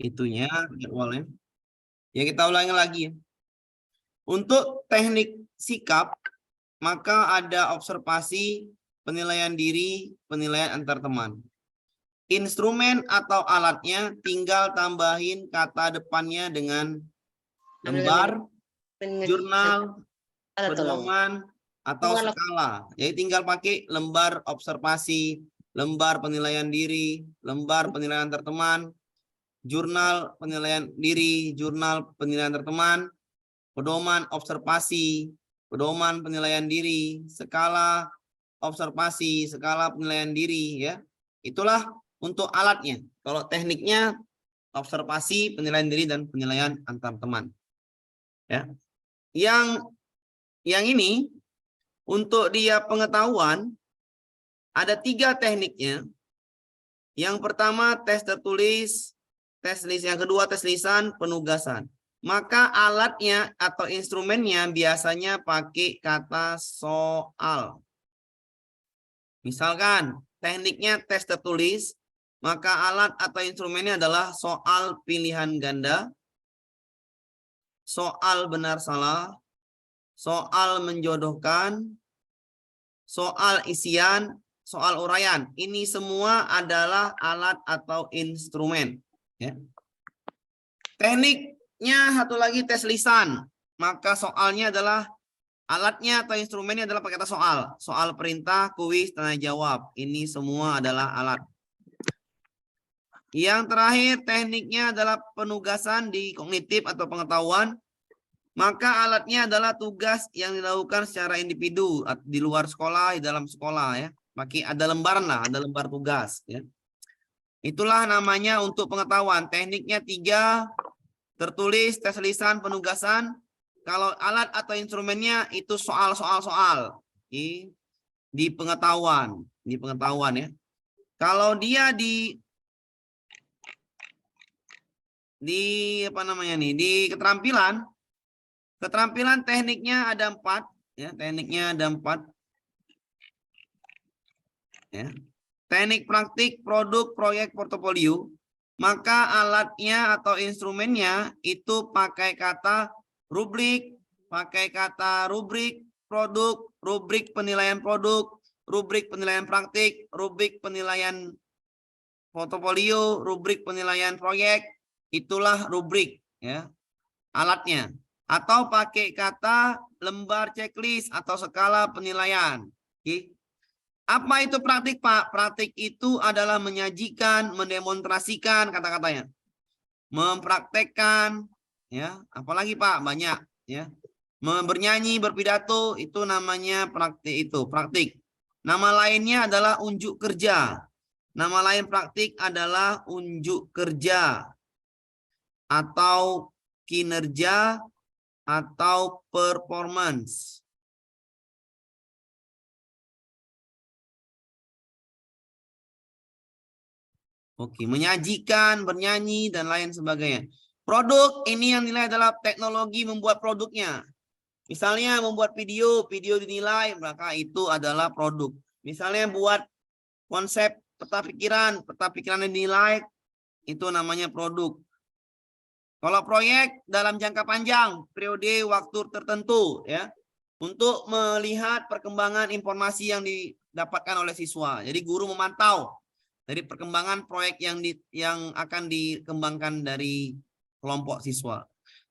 itunya jadwalnya. Ya kita ulangi lagi ya. Untuk teknik sikap, maka ada observasi, penilaian diri, penilaian antar teman. Instrumen atau alatnya tinggal tambahin kata depannya dengan lembar, jurnal, pedoman, atau skala. Jadi tinggal pakai lembar observasi, lembar penilaian diri, lembar penilaian antar teman, jurnal penilaian diri, jurnal penilaian antar teman, pedoman observasi, pedoman penilaian diri, skala observasi, skala penilaian diri, ya. Itulah untuk alatnya. Kalau tekniknya observasi, penilaian diri, dan penilaian antar teman. Ya. Yang ini untuk dia pengetahuan ada 3 tekniknya. Yang pertama tes tertulis, tes lisan. Yang kedua tes lisan, penugasan. Maka alatnya atau instrumennya biasanya pakai kata soal. Misalkan tekniknya tes tertulis, maka alat atau instrumennya adalah soal pilihan ganda, soal benar salah, soal menjodohkan, soal isian, soal uraian. Ini semua adalah alat atau instrumen. Ya. Tekniknya satu lagi tes lisan. Maka soalnya adalah alatnya atau instrumennya adalah pakai kata soal. Soal perintah, kuis, tanya jawab. Ini semua adalah alat. Yang terakhir tekniknya adalah penugasan di kognitif atau pengetahuan. Maka alatnya adalah tugas yang dilakukan secara individu di luar sekolah, di dalam sekolah ya. Pakai ada lembaran lah, ada lembar tugas ya. Itulah namanya untuk pengetahuan. Tekniknya 3, tertulis, tes lisan, penugasan. Kalau alat atau instrumennya itu soal-soal di pengetahuan, ya. Kalau dia di apa namanya nih, di keterampilan tekniknya ada 4 ya, tekniknya ada 4 ya. Teknik praktik, produk, proyek, portofolio. Maka alatnya atau instrumennya itu pakai kata rubrik, pakai kata rubrik produk, rubrik penilaian produk, rubrik penilaian praktik, rubrik penilaian portofolio, rubrik penilaian proyek. Itulah rubrik ya, alatnya. Atau pakai kata lembar checklist atau skala penilaian. Oke. Apa itu praktik, Pak? Praktik itu adalah menyajikan, mendemonstrasikan kata-katanya. Mempraktekkan, ya. Apalagi, Pak? Banyak, ya. Bernyanyi, berpidato, itu namanya praktik itu, praktik. Nama lainnya adalah unjuk kerja. Nama lain praktik adalah unjuk kerja atau kinerja atau performance. Oke, menyajikan, bernyanyi, dan lain sebagainya. Produk ini yang nilai adalah teknologi membuat produknya. Misalnya membuat video dinilai, maka itu adalah produk. Misalnya buat konsep peta pikiran dinilai, itu namanya produk. Kalau proyek dalam jangka panjang, periode waktu tertentu, ya, untuk melihat perkembangan informasi yang didapatkan oleh siswa. Jadi guru memantau dari perkembangan proyek yang akan dikembangkan dari kelompok siswa.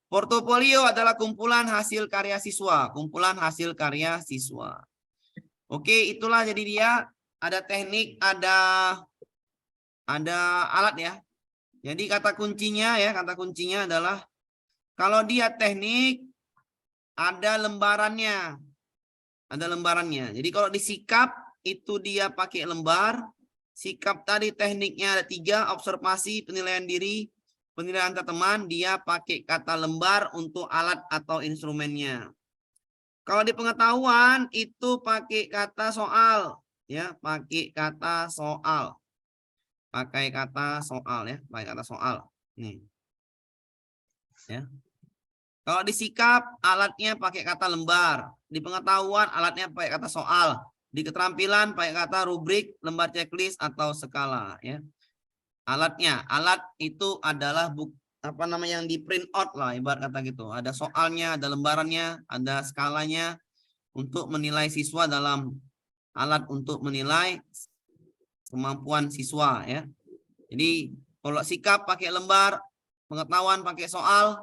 Portofolio adalah kumpulan hasil karya siswa, Oke, itulah jadi dia ada teknik, ada alat ya. Jadi kata kuncinya adalah kalau dia teknik ada lembarannya. Jadi kalau disikap itu dia pakai lembar. Sikap tadi tekniknya ada 3, observasi, penilaian diri, penilaian antar teman, dia pakai kata lembar untuk alat atau instrumennya. Kalau di pengetahuan itu pakai kata soal, ya, pakai kata soal ya, pakai kata soal. Nih. Ya. Kalau di sikap alatnya pakai kata lembar, di pengetahuan alatnya pakai kata soal. Di keterampilan pakai kata rubrik, lembar checklist atau skala ya. Alatnya, alat itu adalah apa namanya yang di print out lah, ibarat kata gitu. Ada soalnya, ada lembarannya, ada skalanya untuk menilai siswa dalam alat untuk menilai kemampuan siswa ya. Jadi kalau sikap pakai lembar, pengetahuan pakai soal,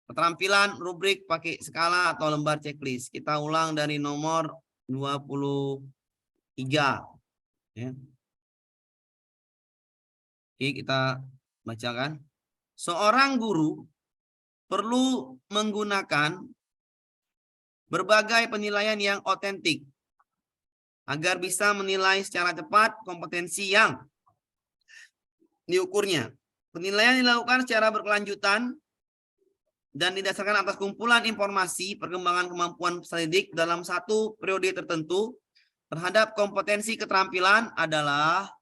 keterampilan rubrik pakai skala atau lembar checklist. Kita ulang dari nomor 23 ya. Oke, kita bacakan. Seorang guru perlu menggunakan berbagai penilaian yang otentik agar bisa menilai secara cepat kompetensi yang diukurnya. Penilaian dilakukan secara berkelanjutan dan didasarkan atas kumpulan informasi perkembangan kemampuan peserta didik dalam satu periode tertentu terhadap kompetensi keterampilan adalah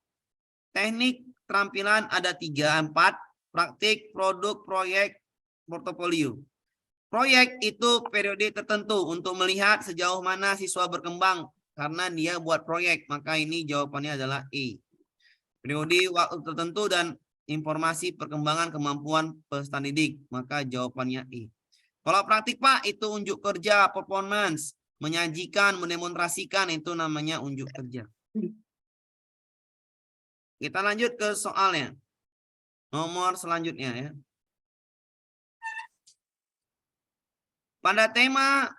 teknik keterampilan ada 3, 4, praktik, produk, proyek, portofolio. Proyek itu periode tertentu untuk melihat sejauh mana siswa berkembang karena dia buat proyek, maka ini jawabannya adalah E. Periode waktu tertentu dan informasi perkembangan kemampuan peserta didik, maka jawabannya E. Kalau praktik Pak, itu unjuk kerja, performance, menyajikan, mendemonstrasikan, itu namanya unjuk kerja. Kita lanjut ke soalnya. Nomor selanjutnya ya. Pada tema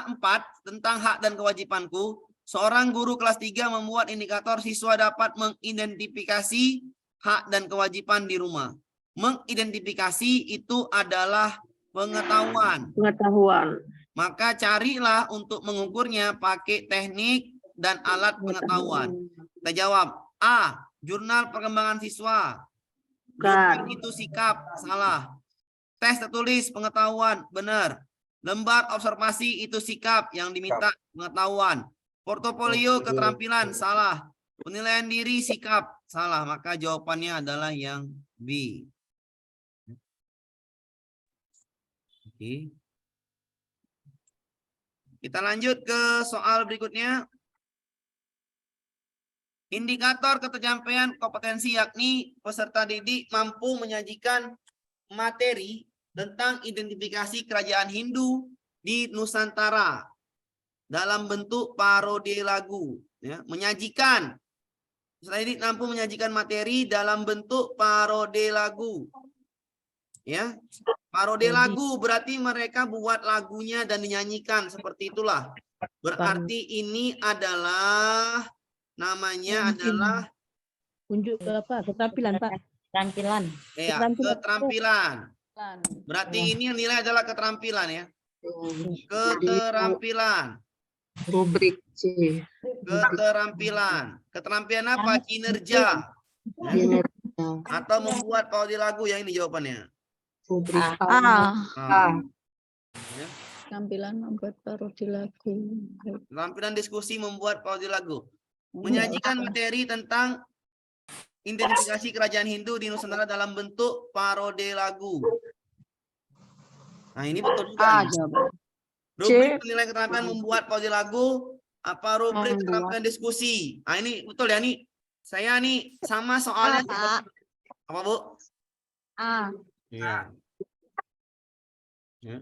4 tentang hak dan kewajibanku, seorang guru kelas 3 membuat indikator siswa dapat mengidentifikasi hak dan kewajiban di rumah. Mengidentifikasi itu adalah pengetahuan. Maka carilah untuk mengukurnya pakai teknik dan alat pengetahuan. Kita jawab. A. Jurnal perkembangan siswa. Bukan itu sikap. Salah. Tes tertulis pengetahuan. Benar. Lembar observasi itu sikap yang diminta pengetahuan. Portofolio keterampilan. Salah. Penilaian diri sikap. Salah. Maka jawabannya adalah yang B. Oke. Kita lanjut ke soal berikutnya. Indikator ketercapaian kompetensi yakni peserta didik mampu menyajikan materi tentang identifikasi kerajaan Hindu di Nusantara dalam bentuk parodi lagu. Ya, menyajikan. Peserta didik mampu menyajikan materi dalam bentuk parodi lagu. Ya, parodi lagu berarti mereka buat lagunya dan dinyanyikan seperti itulah. Berarti ini adalah namanya adalah unjuk ke apa? Keterampilan, Pak. Keterampilan. ya, keterampilan. Berarti ini yang nilai adalah keterampilan ya. Keterampilan. Rubrik C. Keterampilan. Keterampilan apa? Kinerja. Ya. Atau membuat parodi lagu, yang ini jawabannya. Rubrik Ya. Keterampilan membuat parodi lagu. Keterampilan diskusi membuat parodi lagu. Menyajikan materi tentang identifikasi kerajaan Hindu di Nusantara dalam bentuk parodi lagu. Nah, ini betul juga. Rubrik penilaian keterampilan membuat parodi lagu, apa rubrik keterampilan diskusi. Nah, ini betul ya, nih. Saya nih sama soalnya. Apa, Bu? Iya. Ya.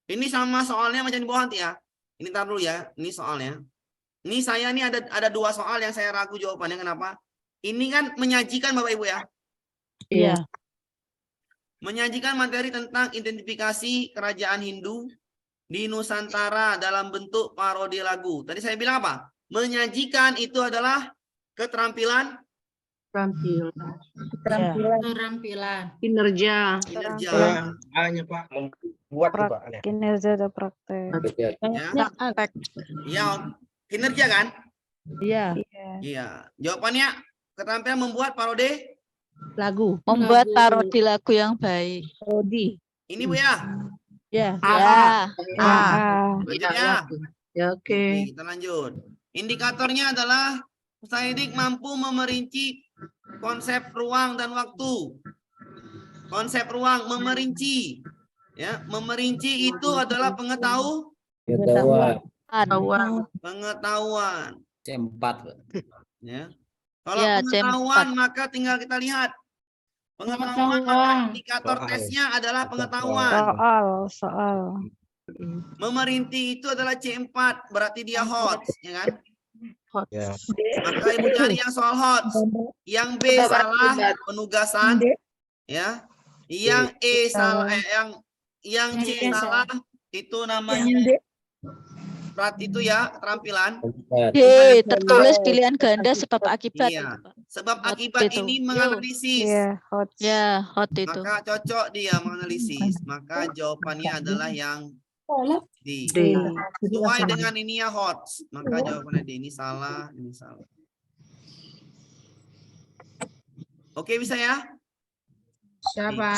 Ini sama soalnya macam di bawah nanti ya. Ini tar dulu ya. Ini soalnya. Ini saya nih ada 2 soal yang saya ragu jawabannya. Kenapa? Ini kan menyajikan Bapak Ibu ya. Iya. Menyajikan materi tentang identifikasi kerajaan Hindu di Nusantara dalam bentuk parodi lagu. Tadi saya bilang apa? Menyajikan itu adalah keterampilan. Keterampilan. Kinerja. Hanya Pak membuat Pak. Kinerja ada praktek. Ya, kinerja kan? Iya. Iya. Jawabannya keterampilan membuat parodi Lagu. Membuat parodi lagu yang baik. Parodi. ini Bu ya. Ya. Lanjut ya. Ya, Oke, kita lanjut. Indikatornya adalah peserta didik mampu memerinci konsep ruang dan waktu. Konsep ruang memerinci. Ya, memerinci itu adalah pengetahuan. Pengetahuan. Pengetahuan. C4. Ya. Kalau Ya, pengetahuan C4. maka tinggal kita lihat. Pengetahuan maka Pengetahuan. indikator Soal. tesnya adalah pengetahuan. Soal. Memerintih itu adalah C4, berarti dia hot, ya kan? Ya. Maka ibu cari yang soal hot. Yang B Sebab salah akibat. penugasan, ya. Yang E salah, yang C salah itu namanya berarti itu ya keterampilan. D. Tertulis pilihan ganda sebab akibat. Iya. Itu, Pak. Sebab Hot akibat itu. ini menganalisis. Ya, hot itu. Maka cocok dia menganalisis. Maka jawabannya adalah yang D. D. Sesuai dengan ini ya hot. Maka jawabannya D. Ini salah, ini salah. Oke, bisa ya? Siapa?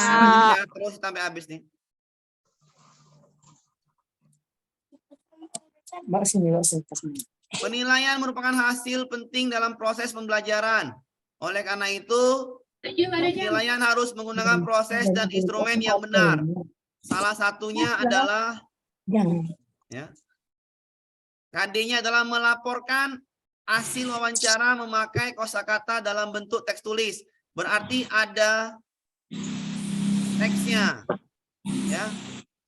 Ya, terus sampai habis nih. Penilaian merupakan hasil penting dalam proses pembelajaran. Oleh karena itu, penilaian harus menggunakan proses dan instrumen yang benar. Salah satunya adalah ya, KD-nya adalah melaporkan hasil wawancara memakai kosakata dalam bentuk teks tulis. Berarti ada teksnya. Ya.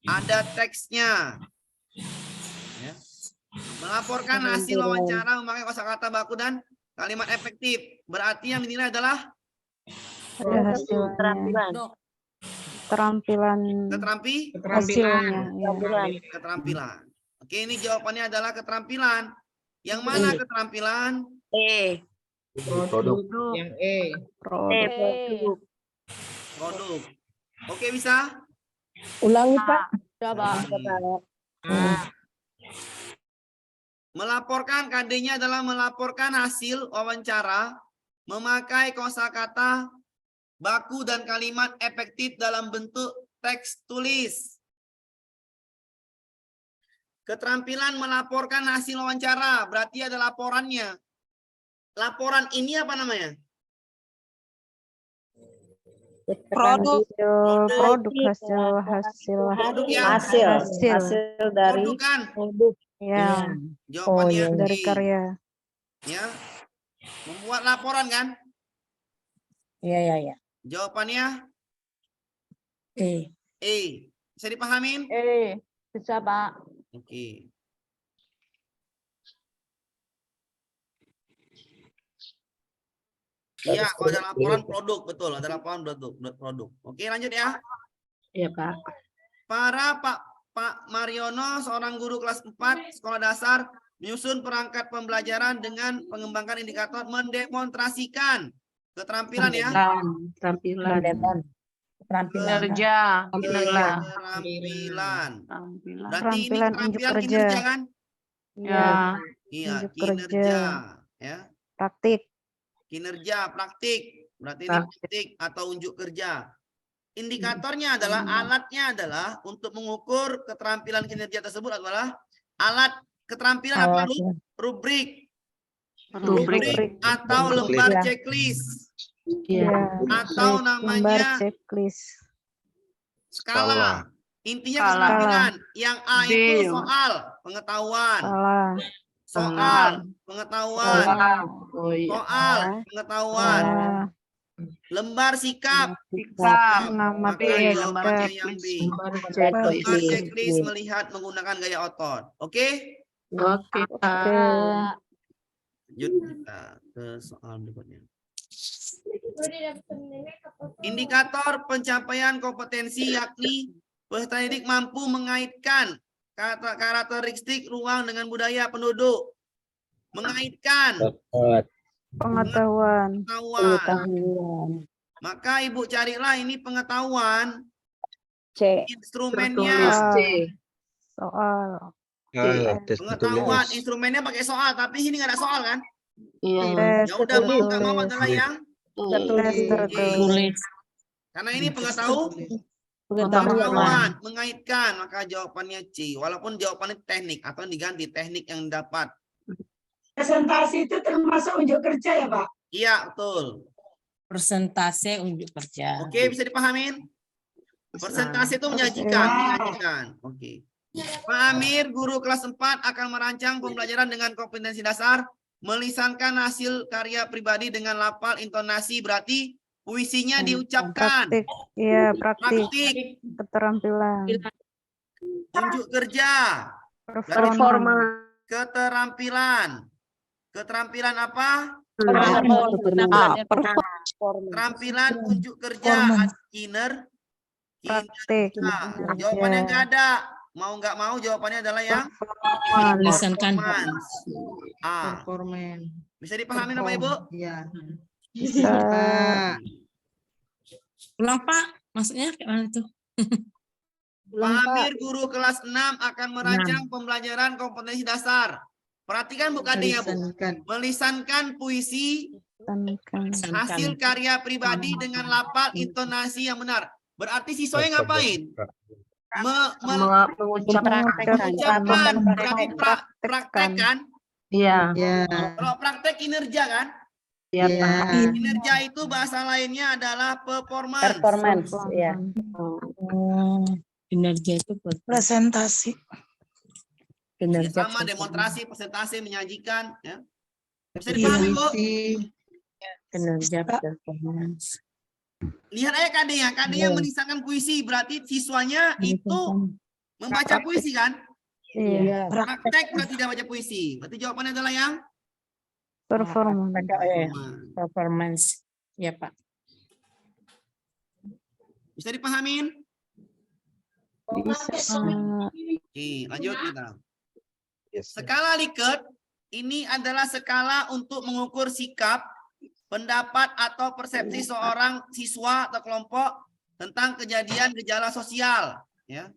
Ada teksnya. Ya. Melaporkan hasil wawancara memakai kosakata baku dan kalimat efektif. Berarti yang dinilai adalah Keterampilan hasilnya. keterampilan. Oke, ini jawabannya adalah keterampilan. Yang mana keterampilan? Produk. Yang E. Produk. Oke, bisa? Ulangi, Pak. Melaporkan KD-nya adalah melaporkan hasil wawancara memakai kosakata baku dan kalimat efektif dalam bentuk teks tulis. Keterampilan melaporkan hasil wawancara berarti ada laporannya. Laporan ini apa namanya? Produk Produk ya. Hasil dari Produk kan? Ya, Jawabannya dari E. karya. Ya. Membuat laporan kan? Iya. Jawabannya E. Bisa dipahamin? Bisa, Pak. Oke. Iya, kalau ada laporan produk, betul. Ada laporan produk. Oke, lanjut ya. Iya, Pak. Para Pak Mariono, seorang guru kelas 4 sekolah dasar, menyusun perangkat pembelajaran dengan mengembangkan indikator mendemonstrasikan keterampilan ya. Keterampilan. Kinerja. Keterampilan. Berarti ini keterampilan kinerja kan? Ya. Iya, Unjuk kinerja. Ya. Praktik. Kinerja, praktik. Berarti ini praktik atau unjuk kerja. Indikatornya adalah, alatnya adalah untuk mengukur keterampilan kinerja tersebut adalah alat keterampilan apa? Rubrik. Rubrik atau lembar checklist. Iya. Atau namanya checklist. skala. Intinya keterampilan. Yang A itu soal pengetahuan. Soal pengetahuan. Soal pengetahuan. Lembar sikap. Nama Maka jawabannya yang B. Lembar Lembar checklist. checklist melihat menggunakan gaya otot. Oke? Oke, Pak. Lanjut kita ke soal berikutnya. Indikator pencapaian kompetensi yakni peserta didik mampu mengaitkan karakteristik ruang dengan budaya penduduk. Mengaitkan Pengetahuan. Maka ibu carilah ini pengetahuan. Instrumennya. Tertulis C. Soal. Pengetahuan. Instrumennya pakai soal. Tapi ini nggak ada soal kan? Iya. Ya udah mau nggak mau adalah yang Tertulis. karena ini pengetahuan. Mengaitkan. Maka jawabannya C. Walaupun jawabannya teknik. Atau diganti teknik yang dapat. Presentasi itu termasuk unjuk kerja ya, Pak? Iya, betul. Persentase unjuk kerja. Oke, bisa dipahamin? Persentase itu menyajikan. Oke. Pak Amir, guru kelas 4 akan merancang pembelajaran dengan kompetensi dasar melisankan hasil karya pribadi dengan lafal intonasi, berarti puisinya diucapkan. Praktik. Iya, praktik. Praktik, Keterampilan. unjuk kerja, Performa. keterampilan. Keterampilan apa? Keterampilan unjuk kerja, Praktik. Jawabannya nggak ada. Mau nggak mau jawabannya adalah yang Melisankan. performance. Performan. Bisa dipahami Bapak Ibu? Iya. Bisa. Ulang Pak, maksudnya kayak mana tuh? Pak Amir, guru kelas 6 akan merancang pembelajaran kompetensi dasar. Perhatikan Bu adanya Bu. Melisankan puisi hasil karya pribadi dengan lafal intonasi yang benar. Berarti siswanya ngapain? Mengucapkan. Mengucapkan, berarti praktek kan? Iya. Kalau praktek kinerja kan? Iya. Kinerja itu bahasa lainnya adalah performance. Performance. Iya. Oh, kinerja itu Presentasi. Ya, kinerja. sama demonstrasi, presentasi, menyajikan. Ya. Bisa dipahami Bu? Kinerja performance. Lihat aja KD-nya melisankan puisi, berarti siswanya itu membaca puisi kan? Iya. Praktek berarti tidak baca puisi. Berarti jawabannya adalah yang Performance. Performance. Ya Pak. bisa dipahamin? Bisa. Oke, lanjut kita. Skala Likert ini adalah skala untuk mengukur sikap, pendapat atau persepsi seorang siswa atau kelompok tentang kejadian gejala sosial, ya.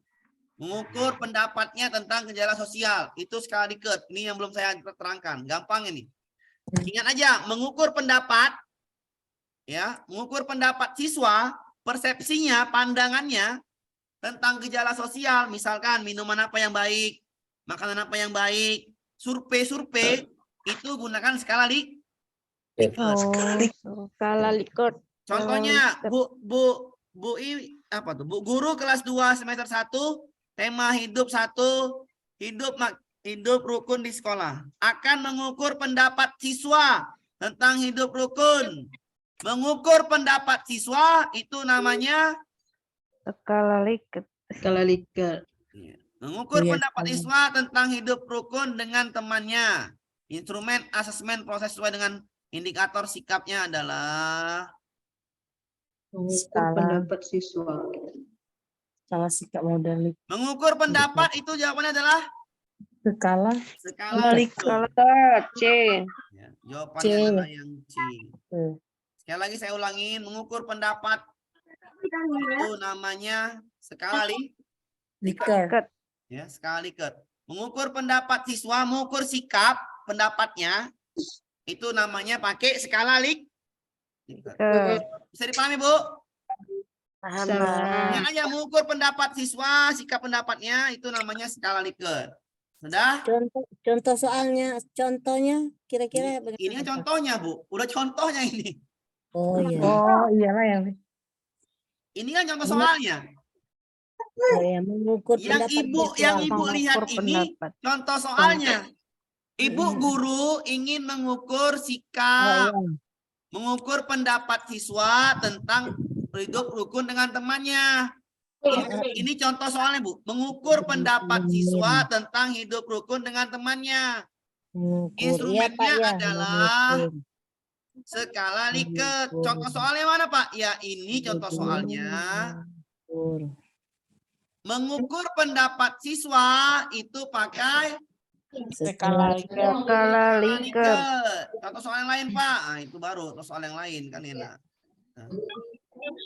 Mengukur pendapatnya tentang gejala sosial, itu skala Likert. Ini yang belum saya terangkan, gampang ini. Ingat aja, mengukur pendapat, ya, mengukur pendapat siswa, persepsinya, pandangannya tentang gejala sosial, misalkan minuman apa yang baik, makanan apa yang baik, survei-survei itu gunakan skala Likert. Skala Likert. Contohnya Bu apa tuh? Bu guru kelas 2 semester 1, tema hidup 1, hidup rukun di sekolah. Akan mengukur pendapat siswa tentang hidup rukun. Mengukur pendapat siswa itu namanya Skala Likert. Skala Likert. mengukur pendapat siswa tentang hidup rukun dengan temannya. Instrumen asesmen proses sesuai dengan indikator sikapnya adalah Mengukur pendapat siswa. Skala sikap model mengukur pendapat itu jawabannya adalah skala Likert. C. ya, jawabannya adalah yang C. Sekali lagi saya ulangin, mengukur pendapat itu namanya skala Likert. ya, skala Likert. Mengukur pendapat siswa, mengukur sikap pendapatnya itu namanya pakai skala Likert. Bisa dipahami Bu? Paham. Yang aja mengukur pendapat siswa, sikap pendapatnya itu namanya skala Likert. Sudah? Contoh contohnya kira-kira Ini kan contohnya Bu, udah contohnya ini. Oh iya. Oh iyalah yang Ini kan contoh soalnya. Oh, ya, mengukur Yang ibu lihat ini contoh soalnya. Ibu guru ingin mengukur sikap, mengukur pendapat siswa tentang hidup rukun dengan temannya. Ini contoh soalnya Bu, mengukur pendapat siswa tentang hidup rukun dengan temannya. Instrumennya adalah skala Likert. Contoh soalnya mana Pak? Ya ini contoh soalnya. Mengukur pendapat siswa itu pakai skala Skala Likert. Contoh soal yang lain Pak. Nah, itu baru contoh soal yang lain kan enak. Nah.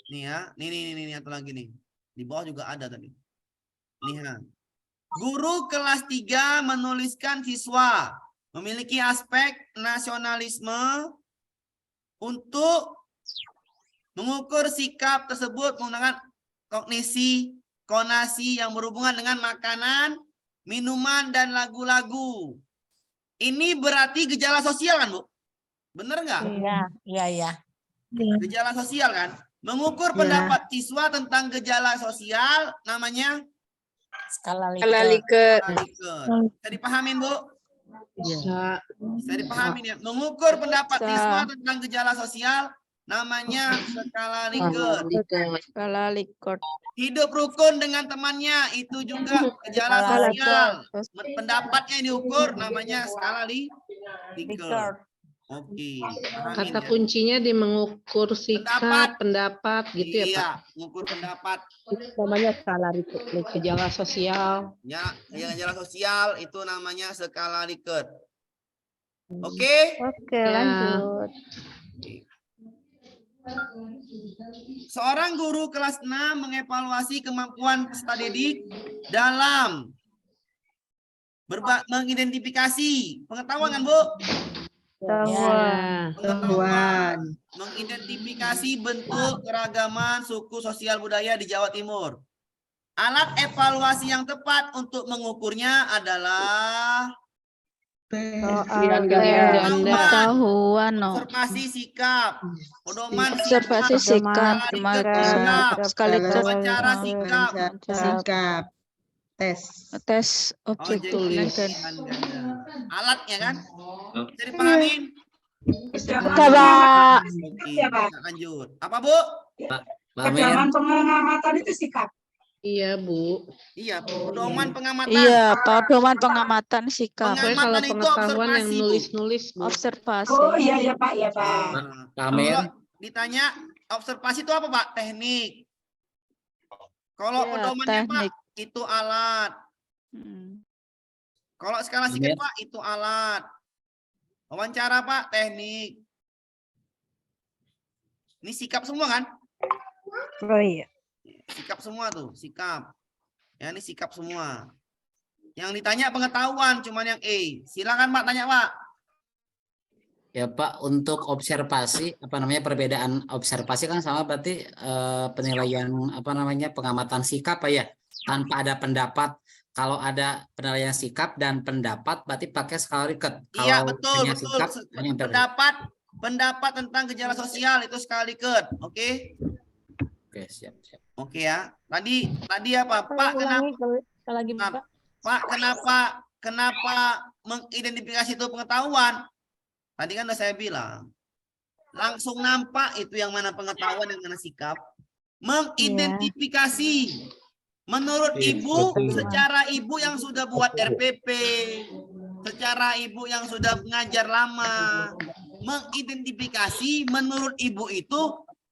Nih ya, nih atau lagi nih. Di bawah juga ada tadi. Nih ya. Guru kelas 3 menuliskan siswa memiliki aspek nasionalisme untuk mengukur sikap tersebut menggunakan kognisi, konasi yang berhubungan dengan makanan, minuman, dan lagu-lagu. Ini berarti gejala sosial kan, Bu? Bener nggak? Iya. Gejala sosial kan? Mengukur pendapat siswa tentang gejala sosial namanya Skala Skala Likert. Likert. Bisa dipahamin, Bu? Bisa. Bisa dipahami ya. Mengukur pendapat Bisa. siswa tentang gejala sosial namanya skala Likert. Skala Likert. Hidup rukun dengan temannya itu juga gejala Skala sosial. Likert. Pendapatnya yang diukur namanya skala Likert. Likert. Oke, pahamin Kata ya. kuncinya di mengukur sikap, pendapat gitu ya Pak. Iya, mengukur pendapat. Namanya skala gejala sosial. Ya, gejala sosial itu namanya skala Likert. Oke? Oke, Ya. lanjut. Seorang guru kelas 6 mengevaluasi kemampuan peserta didik dalam mengidentifikasi pengetahuan kan, Bu? Pengetahuan. Pengetahuan. Mengidentifikasi bentuk keragaman suku sosial budaya di Jawa Timur. Alat evaluasi yang tepat untuk mengukurnya adalah Soal Pengetahuan. observasi sikap, pedoman Observasi sikap. Skala Likert. wawancara sikap, Sikap. Tes. Tes objek jadi tulis. pilihan ganda. Alatnya kan? Bisa dipahamin? Pak. Oke, kita lanjut. Apa, Bu? Kejaman pengamatan itu sikap. Iya Bu. Iya, pedoman pengamatan. Iya, pedoman pengamatan sikap. Pokoknya kalau Pengamatan itu pengetahuan yang observasi, Bu. nulis-nulis Bu. Observasi. Oh iya ya Pak, ya Pak. Kalau ditanya observasi itu apa, Pak? Teknik. Kalau Ya, pedomannya, Pak, teknik. itu alat. Hmm. Kalau skala sikap, Pak, itu alat. Wawancara, Pak, teknik. Ini sikap semua kan? Oh iya. Sikap semua tuh, sikap. Ya, ini sikap semua. Yang ditanya pengetahuan, cuman yang E. Silakan, Pak, tanya, Pak. Ya Pak, untuk observasi apa namanya perbedaan observasi kan sama berarti penilaian apa namanya pengamatan sikap Pak ya, tanpa ada pendapat. Kalau ada penilaian sikap dan pendapat berarti pakai skala Likert. Iya, Kalau betul, hanya betul. sikap, hanya Pendapat tentang gejala sosial itu skala Likert. Oke? Oke, siap. Oke ya. Tadi apa? Pak, kenapa? Pak, kenapa mengidentifikasi itu pengetahuan? Tadi kan udah saya bilang. Langsung nampak itu yang mana pengetahuan, yang mana sikap. Mengidentifikasi. Menurut Ibu, secara Ibu yang sudah buat RPP, secara Ibu yang sudah mengajar lama, mengidentifikasi menurut Ibu itu,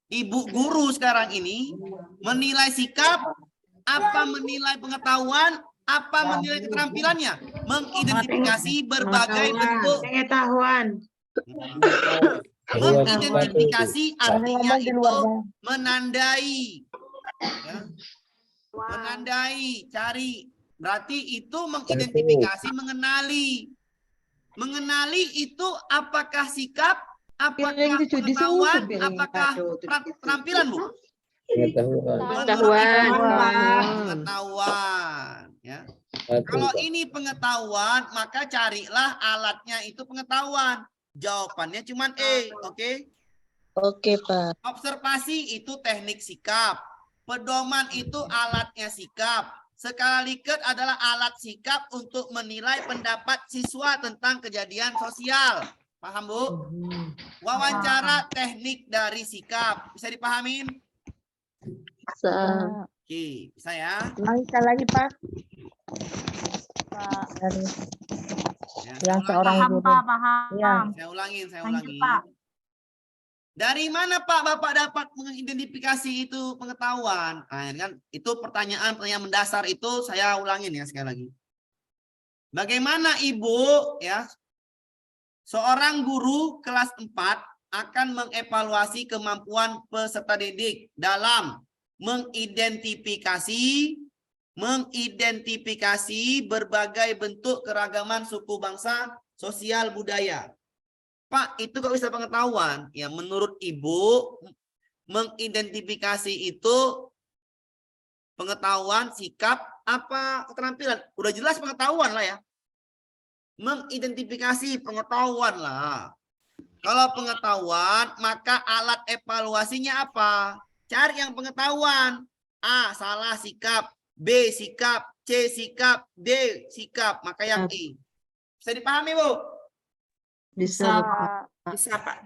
Ibu guru sekarang ini, menilai sikap, apa menilai pengetahuan, apa menilai keterampilannya, mengidentifikasi berbagai bentuk Pengetahuan. mengidentifikasi artinya itu menandai, ya. Menandai, cari, berarti itu mengidentifikasi, mengenali itu apakah sikap, apakah pengetahuan, apakah keterampilan, Bu? Pengetahuan, ya. Kalau ini pengetahuan, maka carilah alatnya itu pengetahuan. Jawabannya cuma E, oke? Oke, Pak. Observasi itu teknik sikap. Pedoman itu alatnya sikap. Skala Likert adalah alat sikap untuk menilai pendapat siswa tentang kejadian sosial. Paham, Bu? Wawancara teknik dari sikap. Bisa dipahamin? Bisa. Oke, bisa ya? Sekali lagi Pak. Ya, Yang saya seorang ulangin. guru. Ya. Saya ulangin. Lanjut, Pak. Dari mana Pak Bapak dapat mengidentifikasi itu pengetahuan? Nah, ini kan itu pertanyaan mendasar itu saya ulangin ya sekali lagi. Bagaimana Ibu ya? Seorang guru kelas 4 akan mengevaluasi kemampuan peserta didik dalam mengidentifikasi berbagai bentuk keragaman suku bangsa, sosial, budaya. Pak, itu kok bisa pengetahuan? Ya, menurut Ibu, mengidentifikasi itu pengetahuan, sikap, apa keterampilan? Udah jelas pengetahuan lah ya. Mengidentifikasi pengetahuan lah. Kalau pengetahuan, maka alat evaluasinya apa? Cari yang pengetahuan. A, salah sikap. B, sikap. C, sikap. D, sikap. Maka yang E. Bisa dipahami, Bu? Bisa. Bisa, Pak.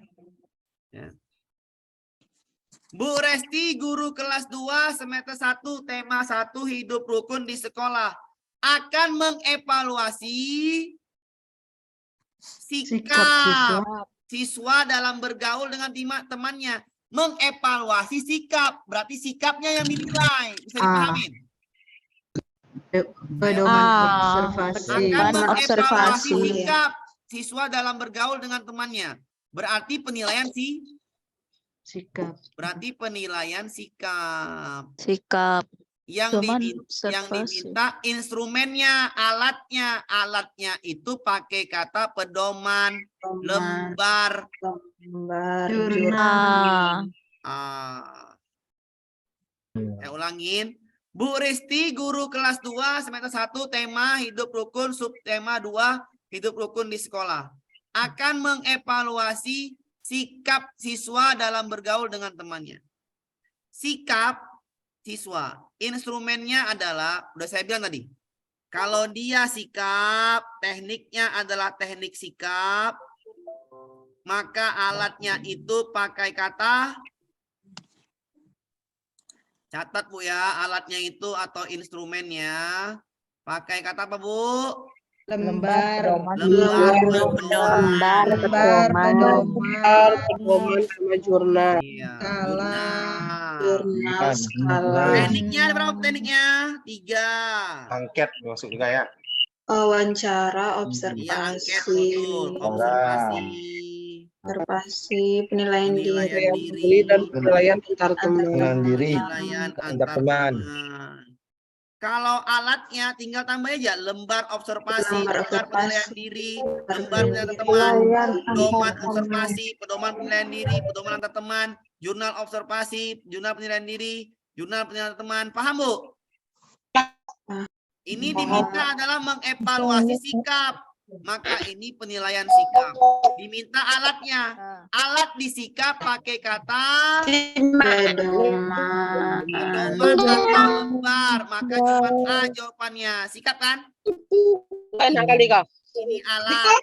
Bu Resti, guru kelas 2 semester 1 tema 1 hidup rukun di sekolah akan mengevaluasi sikap siswa dalam bergaul dengan temannya. Mengevaluasi sikap, berarti sikapnya yang dinilai. Bisa dipahami? Pedoman Akan observasi. mengevaluasi observasi. sikap siswa dalam bergaul dengan temannya. Berarti penilaian Sikap. berarti penilaian sikap. Sikap. Yang Cuman yang observasi. diminta instrumennya, alatnya itu pakai kata pedoman, lembar. Ah, Saya ulangin. Bu Risti, guru kelas 2 semester 1 tema hidup rukun subtema 2 hidup rukun di sekolah akan mengevaluasi sikap siswa dalam bergaul dengan temannya. Sikap siswa, instrumennya adalah, udah saya bilang tadi, kalau dia sikap, tekniknya adalah teknik sikap, maka alatnya itu pakai kata, catat Bu ya, alatnya itu atau instrumennya, pakai kata apa Bu? Lembar. Pedoman. Pedoman sama jurnal. Iya, Jurnal skala. Tekniknya ada berapa tekniknya? 3. Angket masuk juga ya. Wawancara, Iya, angket observasi. betul. Observasi. Observasi, penilaian Penilaian diri. diri. Dan penilaian antar teman. Penilaian diri. Penilaian Antar antar teman. teman. Kalau alatnya tinggal tambah aja lembar observasi, Lembar lembar penilaian observasi. diri, lembar penilaian teman, pedoman observasi, pedoman penilaian diri, pedoman antar teman, jurnal observasi, jurnal penilaian diri, jurnal penilaian teman. Paham, Bu? Ini diminta adalah mengevaluasi sikap. Maka ini penilaian sikap. Diminta alatnya. Alat disikap pakai kata Pedoman. pedoman atau lembar. Maka cuma A jawabannya. Sikap kan? Ini alat.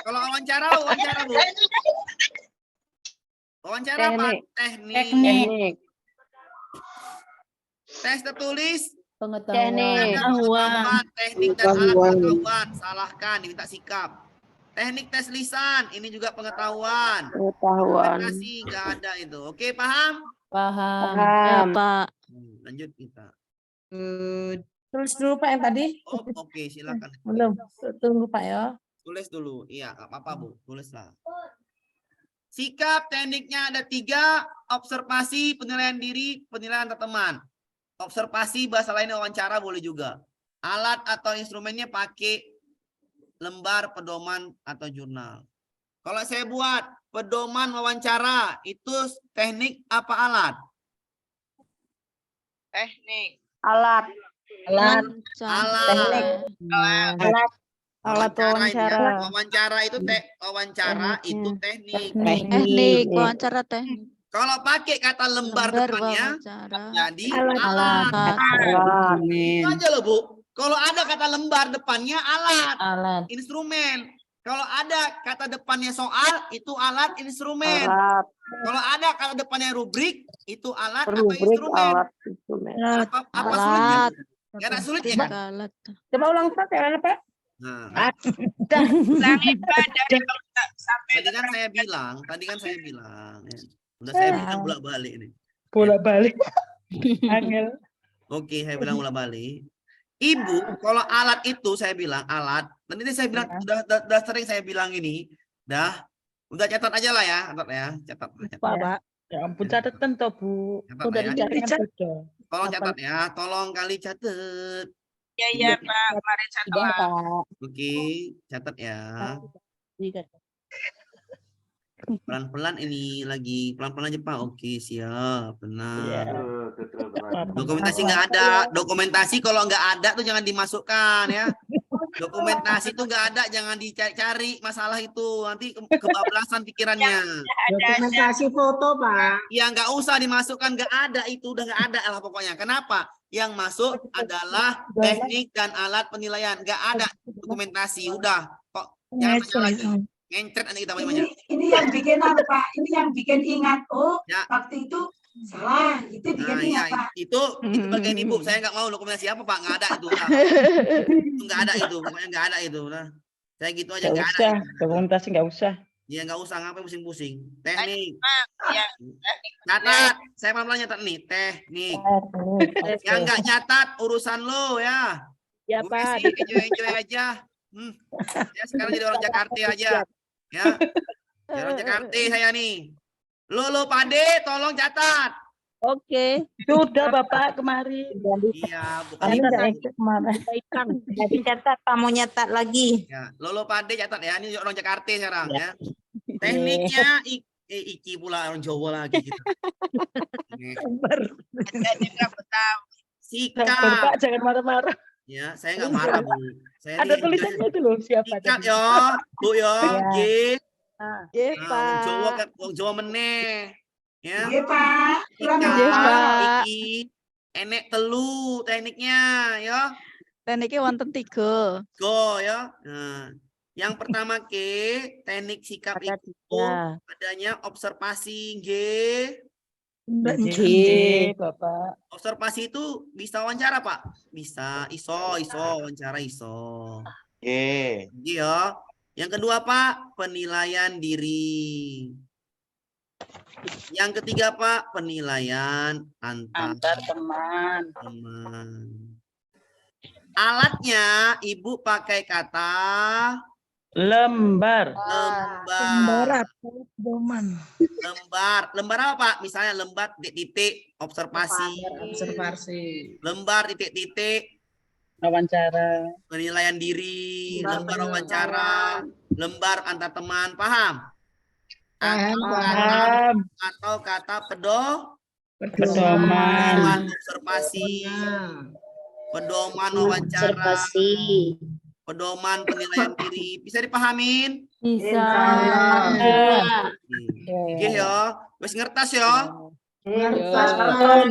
Kalau wawancara Bu. Wawancara apa? Teknik. Tes tertulis. Pengetahuan. Teknik dan alat pengetahuan. Salahkan, diminta sikap. Teknik tes lisan, ini juga pengetahuan. Komunikasi, nggak ada itu. Oke, paham? ya Pak. Lanjut kita. Tulis dulu Pak yang tadi. Oh, oke, silakan. Belum. Tunggu Pak ya. Tulis dulu. Iya, nggak apa-apa, Bu. Tulislah. Sikap tekniknya ada 3, observasi, penilaian diri, penilaian antar teman. Observasi bahasa lainnya wawancara boleh juga. Alat atau instrumennya pakai lembar, pedoman, atau jurnal. Kalau saya buat pedoman wawancara, itu teknik apa alat? Teknik. Alat. Alat wawancara. Wawancara itu itu teknik. Teknik, wawancara teknik. Kalau pakai kata lembar depannya, wawancara. jadi alat. Itu aja loh, Bu. Kalau ada kata lembar depannya alat. Instrumen. Kalau ada kata depannya soal, itu alat instrumen. Kalau ada kata depannya rubrik, itu alat atau instrumen. Apa sulitnya? Alat. Gak ada sulit ya kan? Alat. Coba ulang Pak, yang mana Pak? Nah, tadi kan saya bilang. Ya. Udah saya bilang bolak-balik nih. Bolak-balik. Angel. Oke, saya bilang bolak-balik. Ibu, kalau alat itu saya bilang alat. Nanti saya bilang udah sering saya bilang ini. Udah catat aja lah ya, catat. Pak. Ya ampun, catatan toh Bu. Catat Udah ya. dicatat. Tolong catat ya, tolong kali catat. Iya Pak, kemarin catat. Oke, catat ya. Pelan-pelan ini lagi pelan-pelan aja Pak. Oke, siap. Benar. Dokumentasi nggak ada. Dokumentasi kalau nggak ada tuh jangan dimasukkan ya. Dokumentasi tuh nggak ada, jangan dicari masalah itu. Nanti kebablasan pikirannya. Dokumentasi foto Pak. Ya nggak usah dimasukkan, nggak ada itu, udah nggak ada lah pokoknya. Kenapa? yang masuk adalah teknik dan alat penilaian. Nggak ada dokumentasi. Udah. Kok jangan tanya lagi. Ngencret nanti kita banyak. Ini yang bikin apa Pak? Ini yang bikin ingat. Oh, Ya. waktu itu salah. Itu bikin Nah, ingat iya, Pak. itu bagian ibu. Saya nggak mau dokumentasi apa Pak. Nggak ada itu. Udah. Itu nggak ada itu. Pokoknya nggak ada itu. Udah. Saya gitu aja nggak ada. Itu. dokumentasi nggak usah. Ya nggak usah ngapain pusing-pusing. Teknik. Catat. Saya pelan-pelan nyatat nih. Teknik. Yang nggak nyatat urusan lo ya. Ya, Gue Pak. sih enjoy aja. Ya sekarang jadi orang Jakarta aja. Ya. Jadi orang Jakarta saya nih. Lo Pade tolong catat. Oke. Sudah Bapak kemarin. Iya, bukan Ini itu. udah ikut kemarin. Jadi catat, kamu nyetat lagi. Ya, lo Pade catat ya. Ini orang Jakarta sekarang ya. Tekniknya Iki pula orang Jawa lagi gitu. Sikap. Bapak jangan marah-marah. Ya, saya nggak marah Bu. Saya Ada ini tulisannya itu loh siapa Sikap tadi. yo, Bu yo. Nggih. Ye, Nah, Pak. Wong Jawa meneh. Ya. Iya Pak. Kurang Sikap, Yes, apa? Pak. iki enek telu tekniknya ya. Tekniknya wonten 3. Go ya. Nah, yang pertama teknik sikap Ada itu 3. adanya observasi nggih. Nggih, Bapak. Observasi itu bisa wawancara, Pak? Bisa, iso wawancara iso. Nggih ya. Yang kedua, Pak, penilaian diri. Yang ketiga, Pak, penilaian antar teman. teman. Alatnya Ibu pakai kata Lembar. lembar. Doman. Lembar apa, Pak? Misalnya lembar titik observasi. Lembar titik Wawancara. penilaian diri, lembar wawancara, lembar antar teman, paham? Paham. Atau kata Pedoman. observasi, pedoman wawancara, pedoman penilaian diri. Bisa dipahamin? Bisa. Nggih ya, wis ngertas ya. Sampun.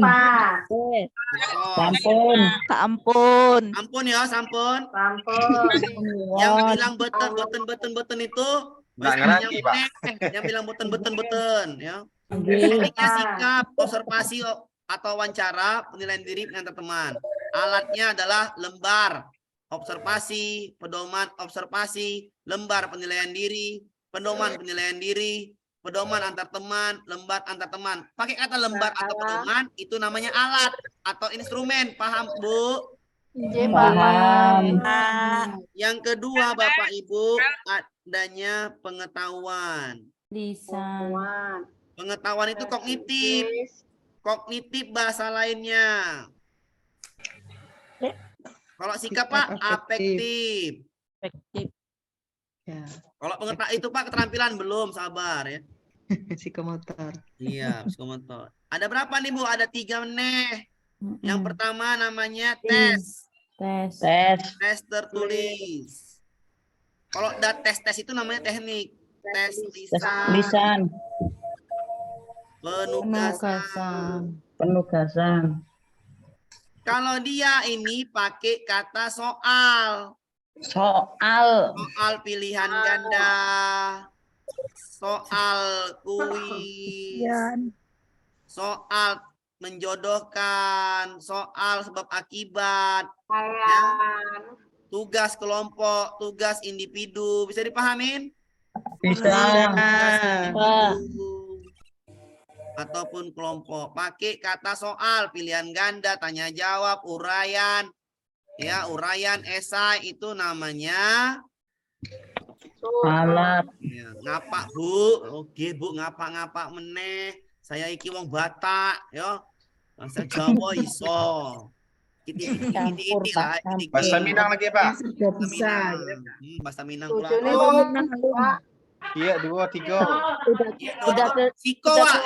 Sampun. Ampun. Ampun ya, sampun. Yang bilang beten itu Nggak wis ngerti, yang Pak. yang bilang beten ya. Tekniknya sikap, observasi atau wawancara, penilaian diri antar teman. Alatnya adalah lembar observasi, pedoman observasi, lembar penilaian diri, pedoman penilaian diri, pedoman antar teman, lembar antar teman. Pakai kata lembar atau pedoman itu namanya alat atau instrumen. Paham, Bu? Paham. Yang kedua, Bapak Ibu, adanya pengetahuan. Pengetahuan itu kognitif. Kognitif bahasa lainnya. Kalau sikap, Pak, afektif. Kalau pengetahuan itu, Pak, keterampilan belum, sabar ya. Psikomotor. Iya, psikomotor. Ada berapa nih, Bu? Ada 3 meneh. Yang pertama namanya tes. Tes tertulis. Kalau udah tes itu namanya teknik. Tes lisan. Penugasan. Kalau dia ini pakai kata soal. Soal. Soal pilihan ganda. Soal kuis. Soal menjodohkan. Soal sebab akibat. Ya. Tugas kelompok, tugas individu. Bisa dipahamin? Bisa. Ataupun kelompok. Pakai kata soal, pilihan ganda, tanya jawab, uraian. Ya, uraian esai itu namanya Alat. ya, ngapa, Bu? Oke, Bu, ngapa-ngapa meneh. Saya iki wong Batak, ya. Bahasa Jawa iso. Titik lah, titik. Bahasa Minang lagi, Pak. Bahasa Minang pula. Iya, 2, 3. Udah ke Siko, Wak,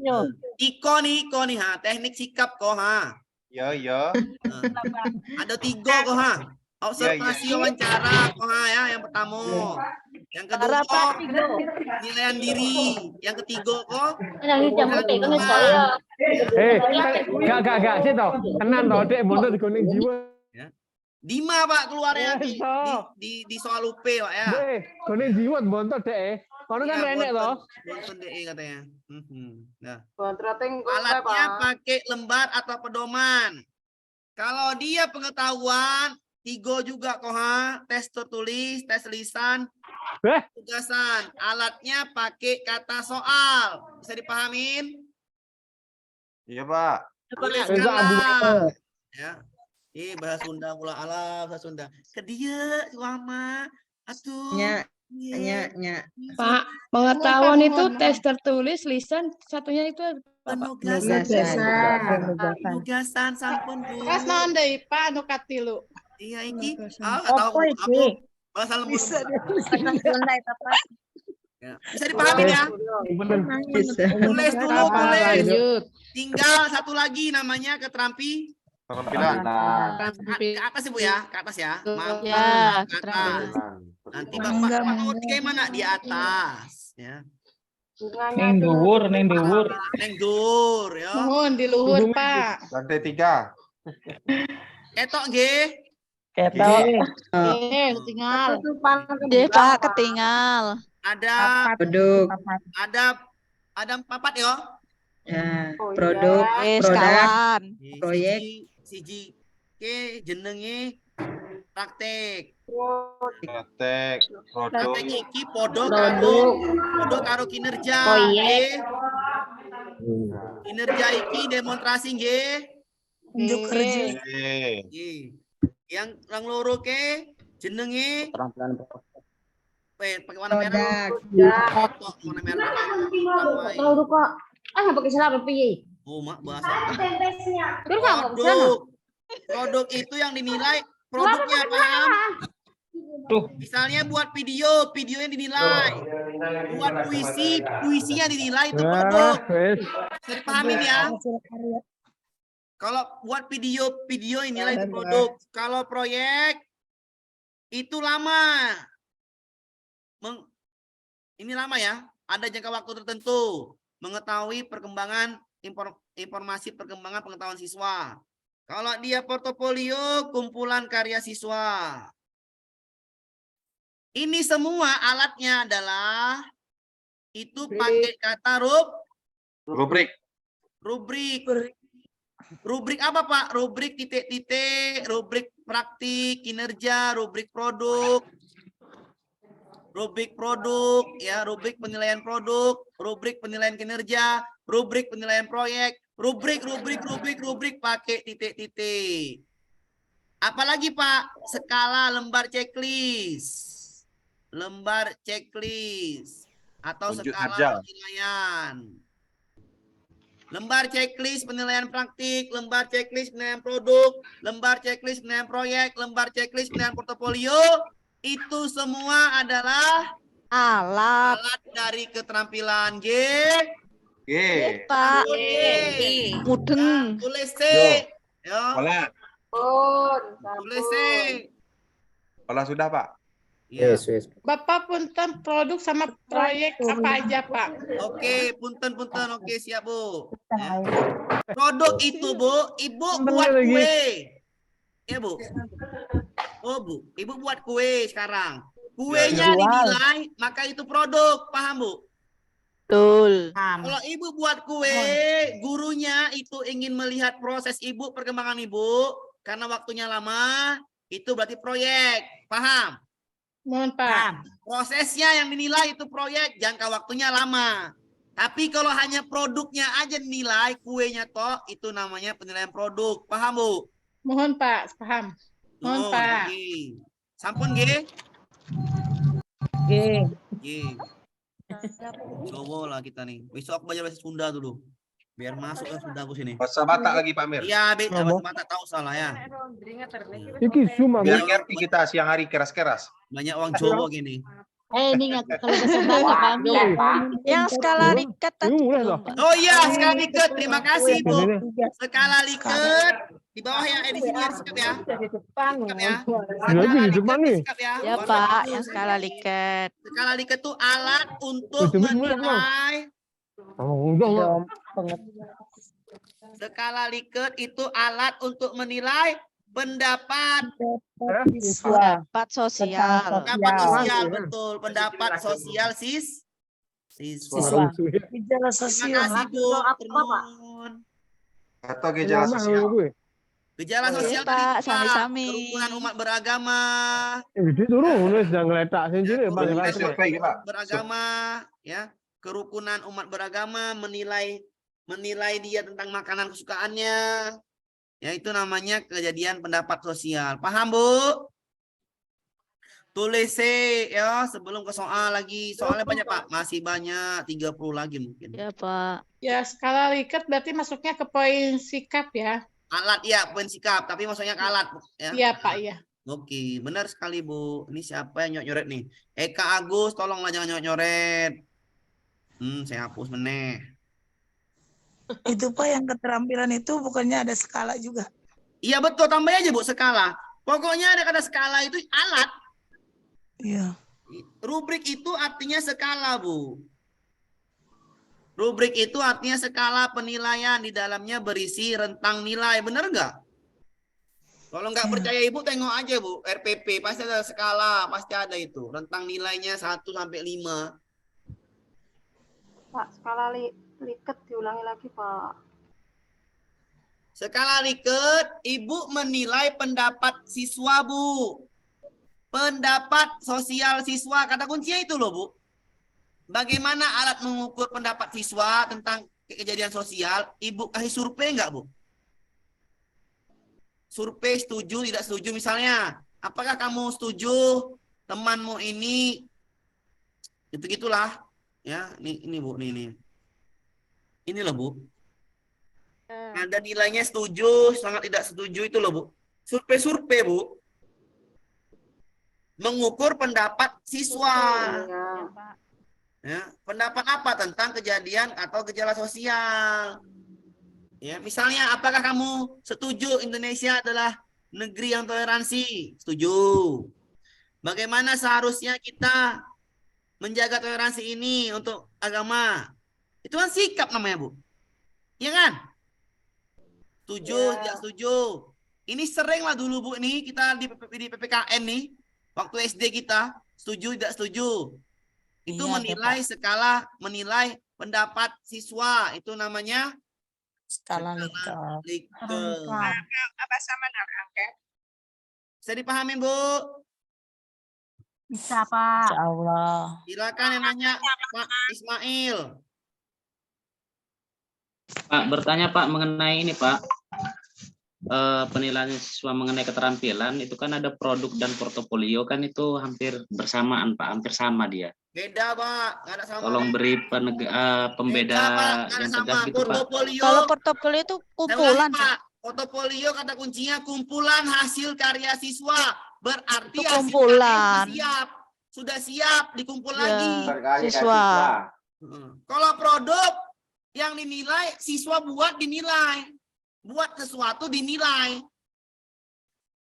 ya. Iko nih, ha. Teknik sikap kok, ha. Ya. Ada 3 kok, ha. Observasi wawancara kok, ha, ya. Yang pertama. Yang Para kedua Pak Tigo. penilaian diri. Yang ketiga kok Gak sih toh. Tenan toh dek mondok digoning jiwa. Dima Pak keluarnya Yes, di, toh. di soal UP Pak ya. Dek, goning jiwa bontot dek. Kono kan Iya, renek toh. Bonton DE katanya. Nah, Kontrating alatnya pakai lembar atau pedoman. Kalau dia pengetahuan, Tigo juga Koha, tes tertulis, tes lisan, tugasan. Alatnya pakai kata soal. Bisa dipahamin? Iya, Pak. Tuliskanlah. Ya. Bahasa Sunda pula ala bahasa Sunda. Kedia lama atuh. Nya. Pak, pengetahuan itu tes tertulis, lisan, satunya itu apa, Pak? Penugasan sampun Bu. Kas naon deui, Pak, anu katilu? Iya iki. Penugasan. Tahu Apa iki? bahasa lembut. Sunda itu apa? Ya. Bisa dipahami ya? Tulis dulu, Apa, tulis. lanjut. Tinggal satu lagi namanya keterampilan. Keterampilan. Ke atas Ibu ya, ke atas ya. Maaf, Ya, ke atas. Nanti Bapak nomor 3 mana? Di atas, ya. Neng dhuwur. Neng dur, ya. Mohon di luhur, Pak. Lantai 3. Ketok nggih. Tinggal. Deh Pak, ketinggal. Ada Produk. ada papat ya. Ya, produk. Kawan. Proyek. Siji ke jenenge praktek. Praktek. Produk. Praktek iki podo karo kinerja. Proyek. Nggih. Kinerja iki demonstrasi nggih. Unjuk kerja. Nggih. Yang loro ke jenenge pakai warna merah. Foto warna merah. Tahu kok. Pakai salah piye? Oh, mak bahasa. Produk itu yang dinilai produknya paham? Misalnya buat videonya dinilai. Buat puisinya dinilai itu produk. Bisa dipahamin ya? Kalau buat video nilai itu produk. Kalau proyek itu lama. Ini lama ya. Ada jangka waktu tertentu. Mengetahui perkembangan informasi perkembangan pengetahuan siswa. Kalau dia portofolio, kumpulan karya siswa. Ini semua alatnya adalah itu pakai kata Rubrik. Rubrik apa Pak? Rubrik titik-titik, rubrik praktik, kinerja, rubrik produk, ya, rubrik penilaian produk, rubrik penilaian kinerja, rubrik penilaian proyek, rubrik pakai titik-titik. Apalagi Pak? Skala lembar checklist atau Unjuk skala kerja. penilaian. Lembar checklist penilaian praktik, lembar checklist penilaian produk, lembar checklist penilaian proyek, lembar checklist penilaian portofolio, itu semua adalah Alat. alat dari keterampilan G. Pak. G. Mudeng. Tulis C. Ya. Olah. Tulis C. Olah sudah, Pak. Ya. Bapak punten produk sama proyek apa aja, Pak? Oke, punten. Oke, siap, Bu. Ya. Produk itu, Bu, Ibu buat lagi. kue. Ya, Bu. Oh, Bu, Ibu buat kue sekarang. Kuenya dinilai, maka itu produk. Paham, Bu? Betul. Kalau Ibu buat kue, gurunya itu ingin melihat proses Ibu, perkembangan Ibu, karena waktunya lama, itu berarti proyek. Paham? Mohon, Pak. Prosesnya yang dinilai itu proyek, jangka waktunya lama. Tapi kalau hanya produknya aja dinilai, kuenya toh, itu namanya penilaian produk. Paham, Bu? Mohon, Pak. Paham. Mohon, Pak. Nggih. Sampun nggih? Nggih. Coba lah kita nih. Besok aku belajar bahasa Sunda dulu. Biar masuk ke Sunda aku sini. Bahasa Batak lagi, Pak Mir. Iya, beda bahasa Batak tahu salah ya. Iki suma Biar ngerti kita siang hari keras-keras. Banyak orang Jawa gini. Ini nggak kalau bahasa Bali paham ya. Yang skala likat tadi Mulai belum, loh. Pak. Oh iya, skala liket. Terima kasih, Bu. Ini. Skala liket di bawah ya, di sini ya, sikap ya. Sikap ya. Lagi di depan nih. Sikap ya. Ya Baru Pak, satu. yang skala likat. Skala liket itu alat untuk Coba mulai, Bang. menilai. Oh, enggak. Skala liket itu alat untuk menilai pendapat. Pendapat sosial. Pendapat sosial, betul. Pendapat sosial siswa. Gejala Terima sosial. kasih, Bu. Termohon. Atau gejala Lama sosial. gue. Gejala Oke, sosial Pak. tadi, Pak. Sami-sami. Kerukunan umat beragama. Dia turun wis jangan ngeletak sini Bang. Kerukunan Kita survei, Pak. umat beragama, ya. Kerukunan umat beragama menilai dia tentang makanan kesukaannya. Ya, itu namanya kejadian pendapat sosial. Paham, Bu? Tulis C ya sebelum ke soal lagi. Soalnya banyak, Pak. Masih banyak, 30 lagi mungkin. Ya Pak. Ya, skala liket berarti masuknya ke poin sikap ya. Alat ya, poin sikap, tapi maksudnya ke alat, Bu, ya. Iya Pak, ya. Oke, benar sekali, Bu. Ini siapa yang nyoret nih? Eka Agus, tolonglah jangan nyoret. Saya hapus meneh. Itu Pak yang keterampilan itu bukannya ada skala juga. Iya betul, tambah aja, Bu, skala. Pokoknya ada kata skala itu alat. Iya. Rubrik itu artinya skala, Bu. Rubrik itu artinya skala penilaian, di dalamnya berisi rentang nilai, bener nggak? Kalau nggak percaya Ibu tengok aja, Bu, RPP pasti ada skala, pasti ada itu rentang nilainya 1 sampai 5. Pak, skala liket diulangi lagi, Pak. Skala liket, Ibu menilai pendapat siswa, Bu. Pendapat sosial siswa, kata kuncinya itu loh, Bu. Bagaimana alat mengukur pendapat siswa tentang kejadian sosial? Ibu kasih survei nggak, Bu? Survei setuju, tidak setuju misalnya. Apakah kamu setuju temanmu ini? Gitu-gitulah. Ya, ini Bu, ini. Ini loh, Bu. Ada nilainya setuju, sangat tidak setuju itu loh, Bu. Survei, Bu. Mengukur pendapat siswa. Ya, pendapat apa tentang kejadian atau gejala sosial? Ya, misalnya apakah kamu setuju Indonesia adalah negeri yang toleransi? Setuju. Bagaimana seharusnya kita menjaga toleransi ini untuk agama? Itu kan sikap namanya, Bu. Iya kan? Setuju, tidak setuju. Ini sering lah dulu, Bu, nih kita di PPKN nih. Waktu SD kita, setuju, tidak setuju. Itu Iya, menilai skala, menilai pendapat siswa. Itu namanya Skala liket. liket. Apa sama angket? Bisa dipahami, Bu? Bisa, Pak. Insya Allah. Silakan yang nanya, Pak Ismail. Pak, bertanya Pak mengenai ini Pak, penilaian siswa mengenai keterampilan itu kan ada produk dan portofolio kan itu hampir bersamaan Pak, hampir sama dia. Beda, Pak. Nggak ada sama. Tolong beri pembeda Beda, Pak. Nggak ada yang sama. tegas gitu Pak. Portofolio. Kalau portofolio itu Saya kumpulan. ulangi, Pak. Portofolio kata kuncinya kumpulan hasil karya siswa. Berarti Itu hasil kumpulan. karya sudah siap dikumpul Ya. lagi. Siswa. Kalau produk yang dinilai siswa buat dinilai. Buat sesuatu dinilai.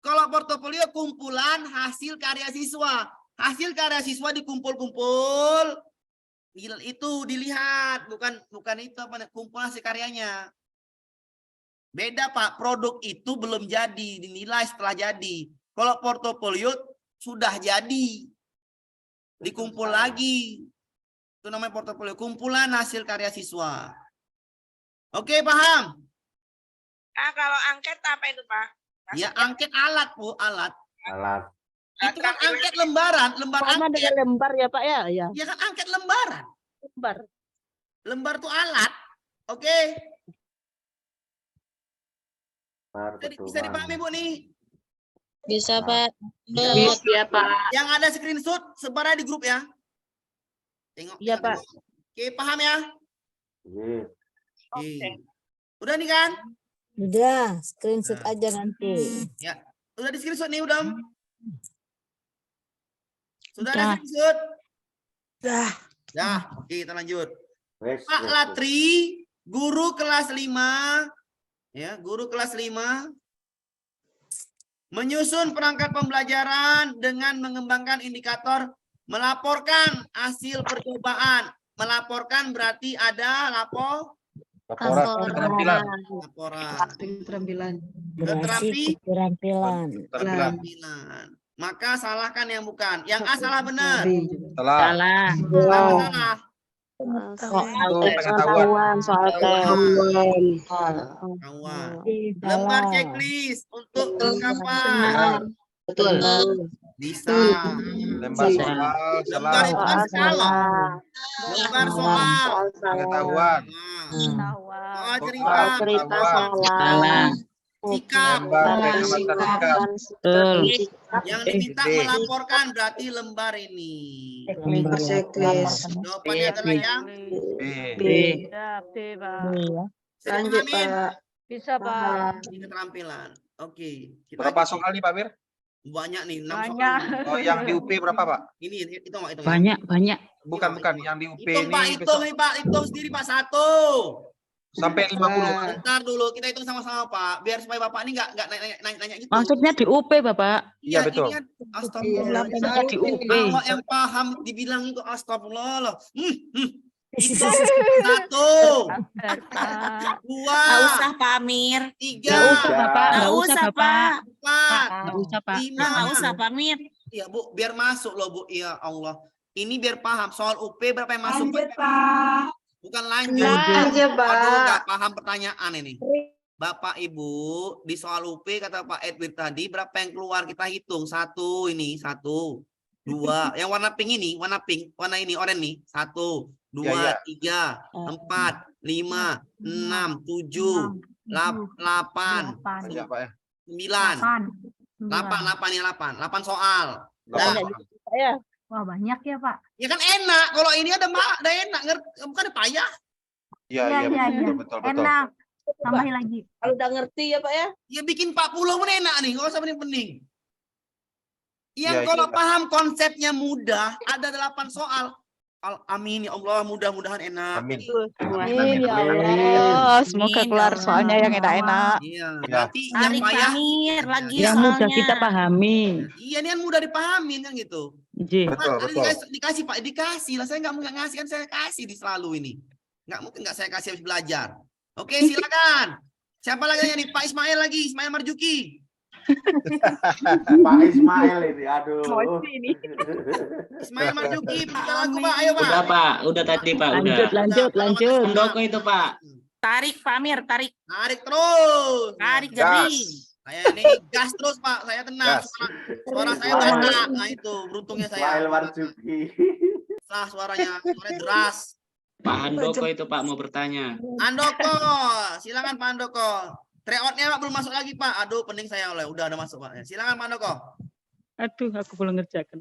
Kalau portofolio kumpulan hasil karya siswa. Hasil karya siswa dikumpul-kumpul. Itu dilihat, bukan itu apa kumpulan hasil karyanya. Beda, Pak. Produk itu belum jadi, dinilai setelah jadi. Kalau portofolio sudah jadi. Dikumpul lagi. Itu namanya portofolio, kumpulan hasil karya siswa. Oke, paham? Kalau angket apa itu, Pak? Ya, angket alat, Bu, alat. Alat. Itu kan angket lembaran, lembar Sama angket. dengan lembar ya Pak ya? Ya, Ya kan angket lembaran. lembar. Lembar tuh alat. Oke. Bisa dipahami, Bu, nih? Bisa Pak. Bisa Pak. Yang ada screenshot, sebar aja di grup ya. Tengok. Iya, tengok, Pak. tengok. Oke, paham ya? Oke. Udah nih kan? Udah, screenshot Nah. aja nanti. Ya. Udah di screenshot nih, udah. Sudah Udah. ada screenshot? Dah. Dah, oke kita lanjut. Wes, Pak wes, Latri, guru kelas 5, ya, guru kelas 5 menyusun perangkat pembelajaran dengan mengembangkan indikator, melaporkan hasil percobaan. Melaporkan berarti ada laporan. keterampilan. Keterampilan. Berarti keterampilan. Keterampilan. Maka salahkan yang bukan. Yang A salah benar. Salah. Salah. Itu pengetahuan. Soal Kawan. Lembar checklist untuk kelengkapan. Betul. Bisa. Lembar soal, Lembar itu kan skala. Lembar soal. pengetahuan. Soal cerita. salah. Sikap. Lembar pengamatan sikap. Yang diminta melaporkan berarti lembar ini. Jawabannya adalah yang B. Lanjut, Pak. Bisa, Pak. Ini keterampilan. Oke. Kita Berapa soal nih Pak Mir? banyak nih, 6 Banyak. soal. Oh, yang di UP berapa Pak? Ini itu Pak, itu. Banyak. Bukan, yang di UP Hitung ini Pak, hitung nih Pak, hitung sendiri Pak, 1. sampai 50. Bentar dulu, kita hitung sama-sama Pak, biar supaya Bapak ini nggak nanya gitu. Maksudnya di UP, Bapak. Iya, betul. Ini kan, astagfirullah. Maksudnya di UP. Kalau yang paham dibilang itu astagfirullah. Itu 1, 2, usah Pak Amir. 3, Nggak usah, Bapak. Nggak usah, Bapak. 4, Nggak usah, Pak. 5. Nggak usah Pak Amir. Ya Bu, biar masuk loh Bu. Ya Allah. Ini biar paham soal UP berapa yang masuk? Bukan lanjut. Lanjut, Pak. Aduh, nggak paham pertanyaan ini. Bapak Ibu, di soal UP kata Pak Edwin tadi berapa yang keluar kita hitung? 1 ini, 1, 2. Yang warna pink ini, warna ini oranye nih. 1, 2, Ya, 3, 4, 5, 6, 7, 8, Banyak Pak ya. 9. 8 ya 8 soal. Nah, Ya. Wah, banyak ya, Pak. ya kan enak. Kalau ini ada enak, bukan ada payah. Iya, betul. Enak. Tambahin lagi. Kalau udah ngerti ya, Pak ya. Ya bikin 40 pun enak nih, nggak usah pening-pening. Yang Ya, kalau iya. paham konsepnya mudah, ada 8 soal. Amin ya Allah, mudah-mudahan enak. Amin. Amin ya Oh, Allah. semoga keluar soalnya yang enak-enak. Iya, Ya. nanti yang Tarik Pak payah, Amir lagi Yang mudah soalnya. kita pahami. iya ini kan mudah dipahamin kan gitu. Ji. Betul, Pak, betul. dikasih Pak, dikasih lah. Saya nggak mungkin ngasih kan, saya kasih di selalu ini. Nggak mungkin nggak saya kasih habis belajar. Oke, silakan. Siapa lagi yang nih? Pak Ismail lagi, Ismail Marjuki. Pak Ismail ini, aduh. Ismail Marjuki, buka aku Pak, ayo Pak. Udah Pak, udah tadi Pak, udah. Lanjut. Handoko itu Pak. Tarik Pak Amir, tarik. Tarik terus. Tarik Gas. jadi. Saya ini gas terus Pak, saya tenang. Gas. Suara saya banyak. Nah itu, beruntungnya saya. Marzuki. Sah suaranya deras. Pak Handoko itu Pak mau bertanya. Andoko, silakan Pak Andoko. Tryoutnya Pak belum masuk lagi Pak. Aduh, pening saya oleh. Udah ada masuk Pak. Silakan Pak Andoko. Aduh, aku belum ngerjakan.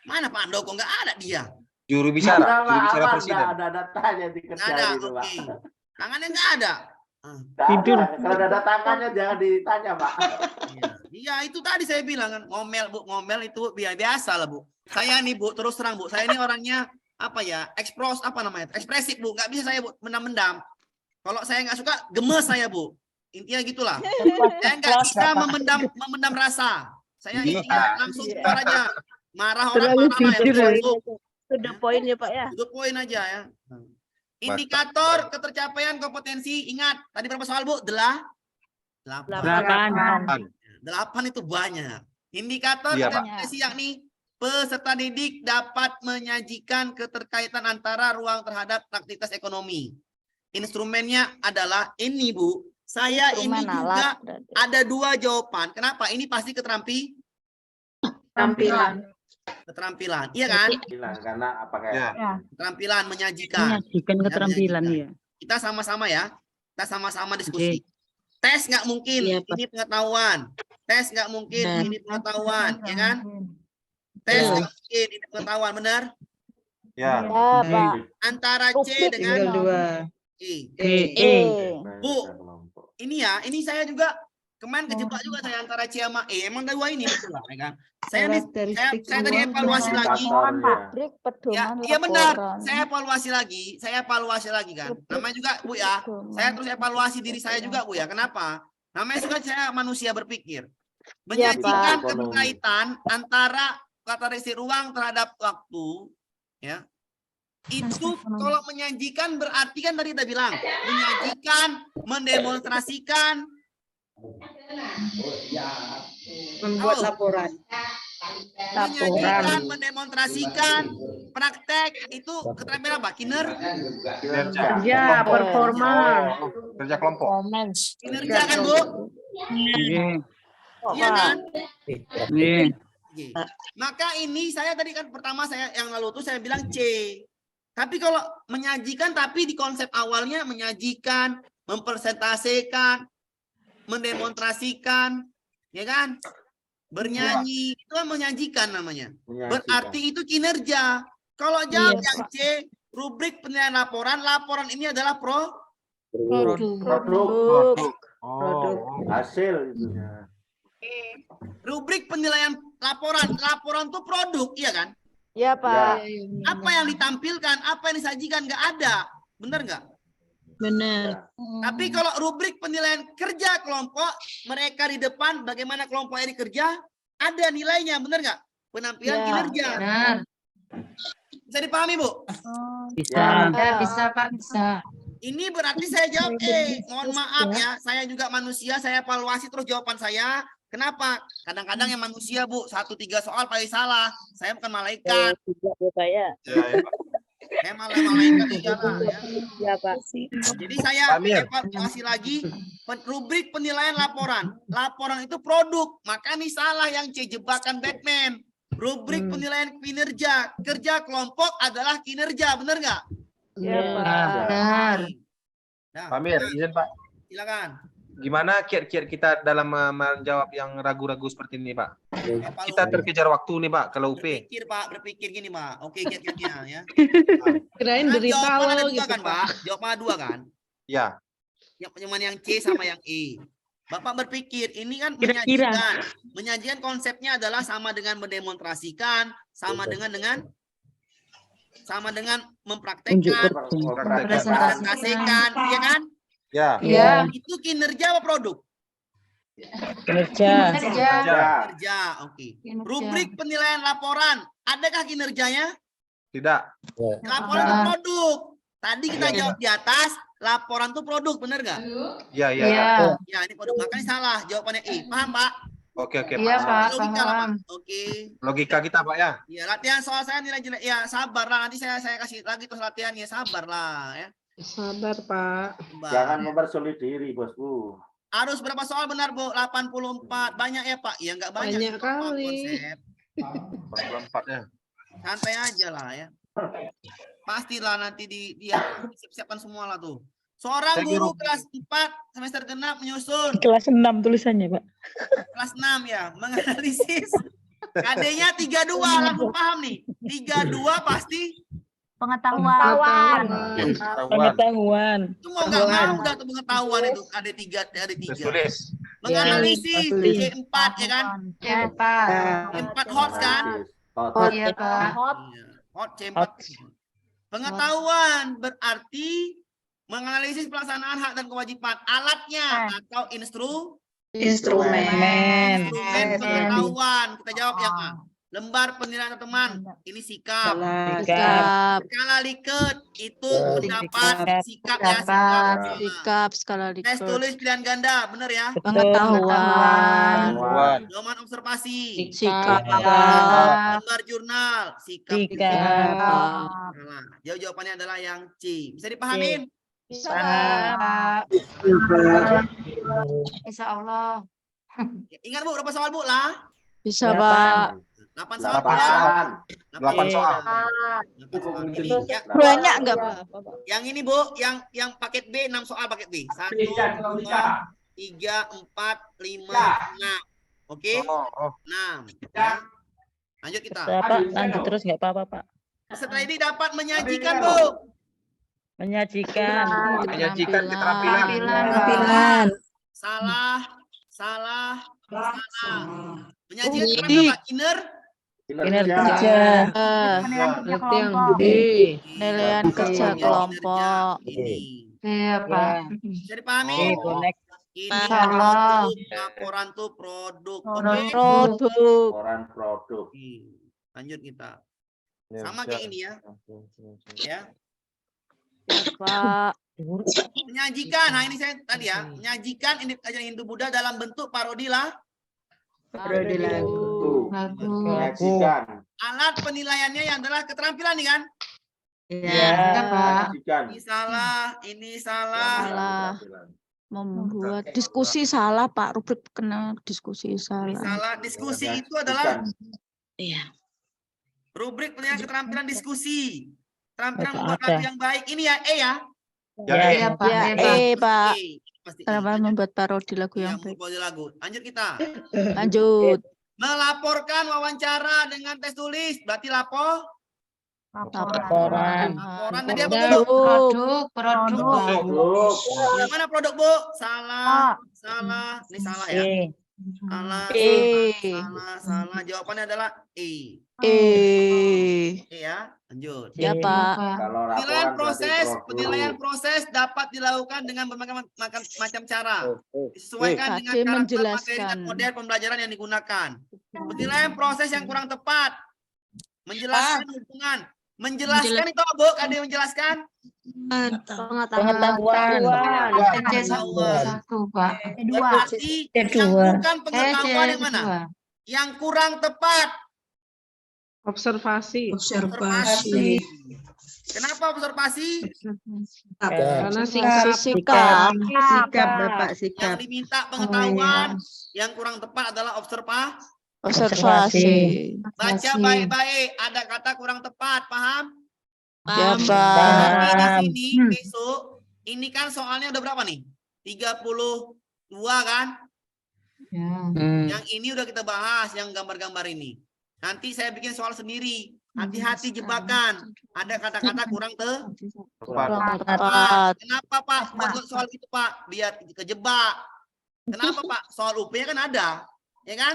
Mana Pak Andoko? Nggak ada dia. Juru bicara presiden. Ada datanya Nggak dikerjain ada. itu, Pak. Oke. Tangannya nggak ada. Tidur. Kalau ada tangannya jangan ditanya, Pak. Iya, itu tadi saya bilang kan ngomel Bu, ngomel itu biasa lah Bu. Saya nih Bu, terus terang Bu, saya ini orangnya apa ya? Ekspresif Bu, nggak bisa saya Bu mendam-mendam. Kalau saya nggak suka, gemes saya Bu. Intinya gitulah. Saya nggak bisa memendam rasa. Saya intinya langsung keluar aja. Marah orang marah ya. To the point ya, Pak ya. Itu poin aja ya. Indikator ketercapaian kompetensi, ingat tadi berapa soal Bu? 8 itu banyak. Indikator Iya, Pak. kompetensi yakni peserta didik dapat menyajikan keterkaitan antara ruang terhadap aktivitas ekonomi. Instrumennya adalah ini Bu. Saya ini juga ada 2 jawaban. Kenapa? Ini pasti keterampilan. Iya kan? Bilang karena apa kayak Ya. Keterampilan menyajikan. Menyajikan keterampilan ya. Kita sama-sama ya. Kita sama-sama diskusi. Tes nggak mungkin, ini pengetahuan. Tes nggak mungkin, ini pengetahuan, ya kan? Tes nggak mungkin, ini pengetahuan, benar? Ya. Antara C dengan Tinggal 2. E. E. Bu, ini ya, ini saya juga Kemarin kejebak juga saya antara C sama E. Emang dua ini betul lah, ya kan? Saya tadi evaluasi lagi. Ya, iya benar. Saya evaluasi lagi kan. Namanya juga Bu ya. Saya terus evaluasi diri saya juga Bu ya. Kenapa? Namanya juga saya manusia berpikir. Menyajikan keterkaitan antara karakteristik ruang terhadap waktu, ya. Itu kalau menyajikan berarti kan tadi kita bilang menyajikan, mendemonstrasikan, Membuat laporan. menyajikan, mendemonstrasikan, praktek itu keterampilan apa? Ya, performa. Kerja kelompok. Kinerja kan Bu? Iya kan? Oke. Maka ini saya tadi kan pertama saya yang lalu tuh saya bilang C. Tapi kalau menyajikan tapi di konsep awalnya menyajikan, mempresentasikan, mendemonstrasikan, ya kan? Bernyanyi itu kan menyajikan namanya. Berarti itu kinerja. Kalau jawab yang C, rubrik penilaian laporan, laporan ini adalah Produk. Hasil itu. rubrik penilaian laporan. Laporan itu produk, iya kan? Ya, Pak. Apa yang ditampilkan, apa yang disajikan nggak ada, benar nggak? Benar. Tapi kalau rubrik penilaian kerja kelompok, mereka di depan, bagaimana kelompok ini kerja, ada nilainya, benar nggak? Penampilan kinerja. Benar. Bisa dipahami Bu? Bisa. Ya, bisa Pak, bisa. Ini berarti saya jawab mohon maaf ya, saya juga manusia, saya evaluasi terus jawaban saya. Kenapa? Kadang-kadang yang manusia Bu, 1-3 soal paling salah. Saya bukan malaikat. Saya malaikat juga lah ya. Ya, Pak. Jadi saya evaluasi lagi rubrik penilaian laporan. Laporan itu produk, maka ini salah yang C, jebakan Batman. Rubrik penilaian kinerja, kerja kelompok adalah kinerja, benar nggak? Ya, Pak. Benar. Nah, Pak Amir, izin Pak. silakan. Gimana kiat-kiat kita dalam menjawab yang ragu-ragu seperti ini, Pak? Kita terkejar waktu nih, Pak, kalau UP. Berpikir gini, Pak. Oke, kiat-kiatnya ya. Kirain dari Jawaban ada tahu dua gitu, kan, Pak? Jawaban ada dua kan? Ya. Yang C sama yang E. Bapak berpikir ini kan Kira-kira. menyajikan konsepnya adalah sama dengan mendemonstrasikan, sama dengan mempraktekkan, presentasikan, ya kan? Ya. Ya. Itu kinerja apa produk? Kinerja. Kinerja, oke. Rubrik penilaian laporan, adakah kinerjanya? Tidak. Laporan itu produk. Tadi kita jawab di atas, laporan itu produk, benar nggak? Ya. Ya, ini produk. Makanya salah, jawabannya E. Paham, Pak? Oke, Iya, Pak, Logika lah, paham. Pak. Oke. Logika kita, Pak ya. Ya, latihan soal saya nilai jelek. Ya, sabar lah. Nanti saya kasih lagi terus latihannya. Sabar lah, ya. Sabar, Pak. Sabar. Jangan mempersulit diri, Bosku. Harus berapa soal benar, Bu? 84. Banyak ya, Pak? Ya, nggak banyak. Banyak Pak, kali. konsep. 44 ya. Santai aja lah, ya. Pastilah nanti dia siapkan semua lah tuh. Seorang guru kelas 4 semester genap menyusun. Kelas 6 tulisannya, Pak. Kelas 6 ya, menganalisis. KD-nya 32, langsung paham nih. 32 pasti Pengetahuan. Pengetahuan. itu mau nggak mau udah tuh pengetahuan itu ada 3. Tulis. Menganalisis C4 ya kan? Ya, Pak. C4 hot kan? Iya, Pak. Hot C4. Pengetahuan berarti menganalisis pelaksanaan hak dan kewajiban alatnya atau Instrumen. pengetahuan. Kita jawab yang A. Lembar penilaian teman, ini sikap. Skala Likert itu pendapat, sikap ya, Sikap, skala Tes Likert. tulis pilihan ganda, bener ya? Pengetahuan. Domain observasi, Sikap. lembar jurnal, sikap. Sikap. Nah, jawabannya adalah yang C. Bisa dipahamin? Bisa. Insya Allah. Ingat Bu, berapa soal Bu lah? Bisa, Pak. 8 soal. 8 soal. Ini, ya. Banyak enggak, Pak? Yang ini Bu, yang paket B 6 soal paket B. 1, 2, 3, 4, 5, 6. Oke? 6. Ya. Lanjut kita. Pak, lanjut terus enggak apa-apa, Pak. Setelah ini dapat menyajikan Bu. Menyajikan Menyajikan keterampilan. Penampilan. Salah salah, salah. Menyajikan Wih. keterampilan apa? Kinerja. Penilaian kerja Yang kelompok. B. Penilaian kerja Kinerja kelompok. Ini. Iya, Pak. Bisa dipahami? Ini Salah. produk, laporan tuh produk. Oke. Produk. Laporan produk. Lanjut kita. Sama kayak ini ya. Ya. Pak. Menyajikan. Nah, ini saya tadi ya. Menyajikan ini ajaran Hindu Buddha dalam bentuk parodi lah. Parodi lagu. Menyajikan. Alat penilaiannya yang adalah keterampilan nih kan? Iya, Pak. Menyajikan. Ini salah, ini salah. Salah. Membuat diskusi salah, Pak. Rubrik kena diskusi Ini salah. salah. Diskusi itu adalah Iya. rubrik penilaian keterampilan diskusi. Keterampilan membuat lagu yang baik. Ini ya, E ya. Iya, Pak. Ya, Pak. E. Pasti Kenapa membuat parodi lagu yang yang baik? membuat lagu. Lanjut kita. Lanjut. Melaporkan wawancara dengan tes tulis. Berarti lapor. Laporan. Laporan tadi apa, Bu? Produk. Yang mana produk, Bu? Salah. Salah. Ini salah ya. Salah. Salah. Jawabannya adalah E. E ya. Lanjut. Ya, Pak. Kalau Penilaian laporan proses, berarti penilaian produk. proses dapat dilakukan dengan berbagai macam cara. Disesuaikan dengan Tadi karakter materi menjelaskan. dan model pembelajaran yang digunakan. Penilaian proses yang kurang tepat. Menjelaskan hubungan. Menjelaskan itu apa, Bu? Ada yang menjelaskan? Pengetahuan. Pak. Berarti yang bukan pengetahuan yang mana? Yang kurang tepat. Observasi. Observasi. Kenapa observasi? Karena Sikap. sikap, Bapak, Yang sikap. diminta pengetahuan yang kurang tepat adalah Observasi. baca baik-baik. Ada kata kurang tepat, paham? Ya, Tapi Pak. di sini besok ini kan soalnya udah berapa nih? 32 kan? Yang ini udah kita bahas yang gambar-gambar ini. Nanti saya bikin soal sendiri. Hati-hati jebakan. Ada kata-kata kurang Tepat. Kenapa, Pak? Buat soal itu, Pak? Biar kejebak. Kenapa, Pak? Soal UP-nya kan ada. Ya kan?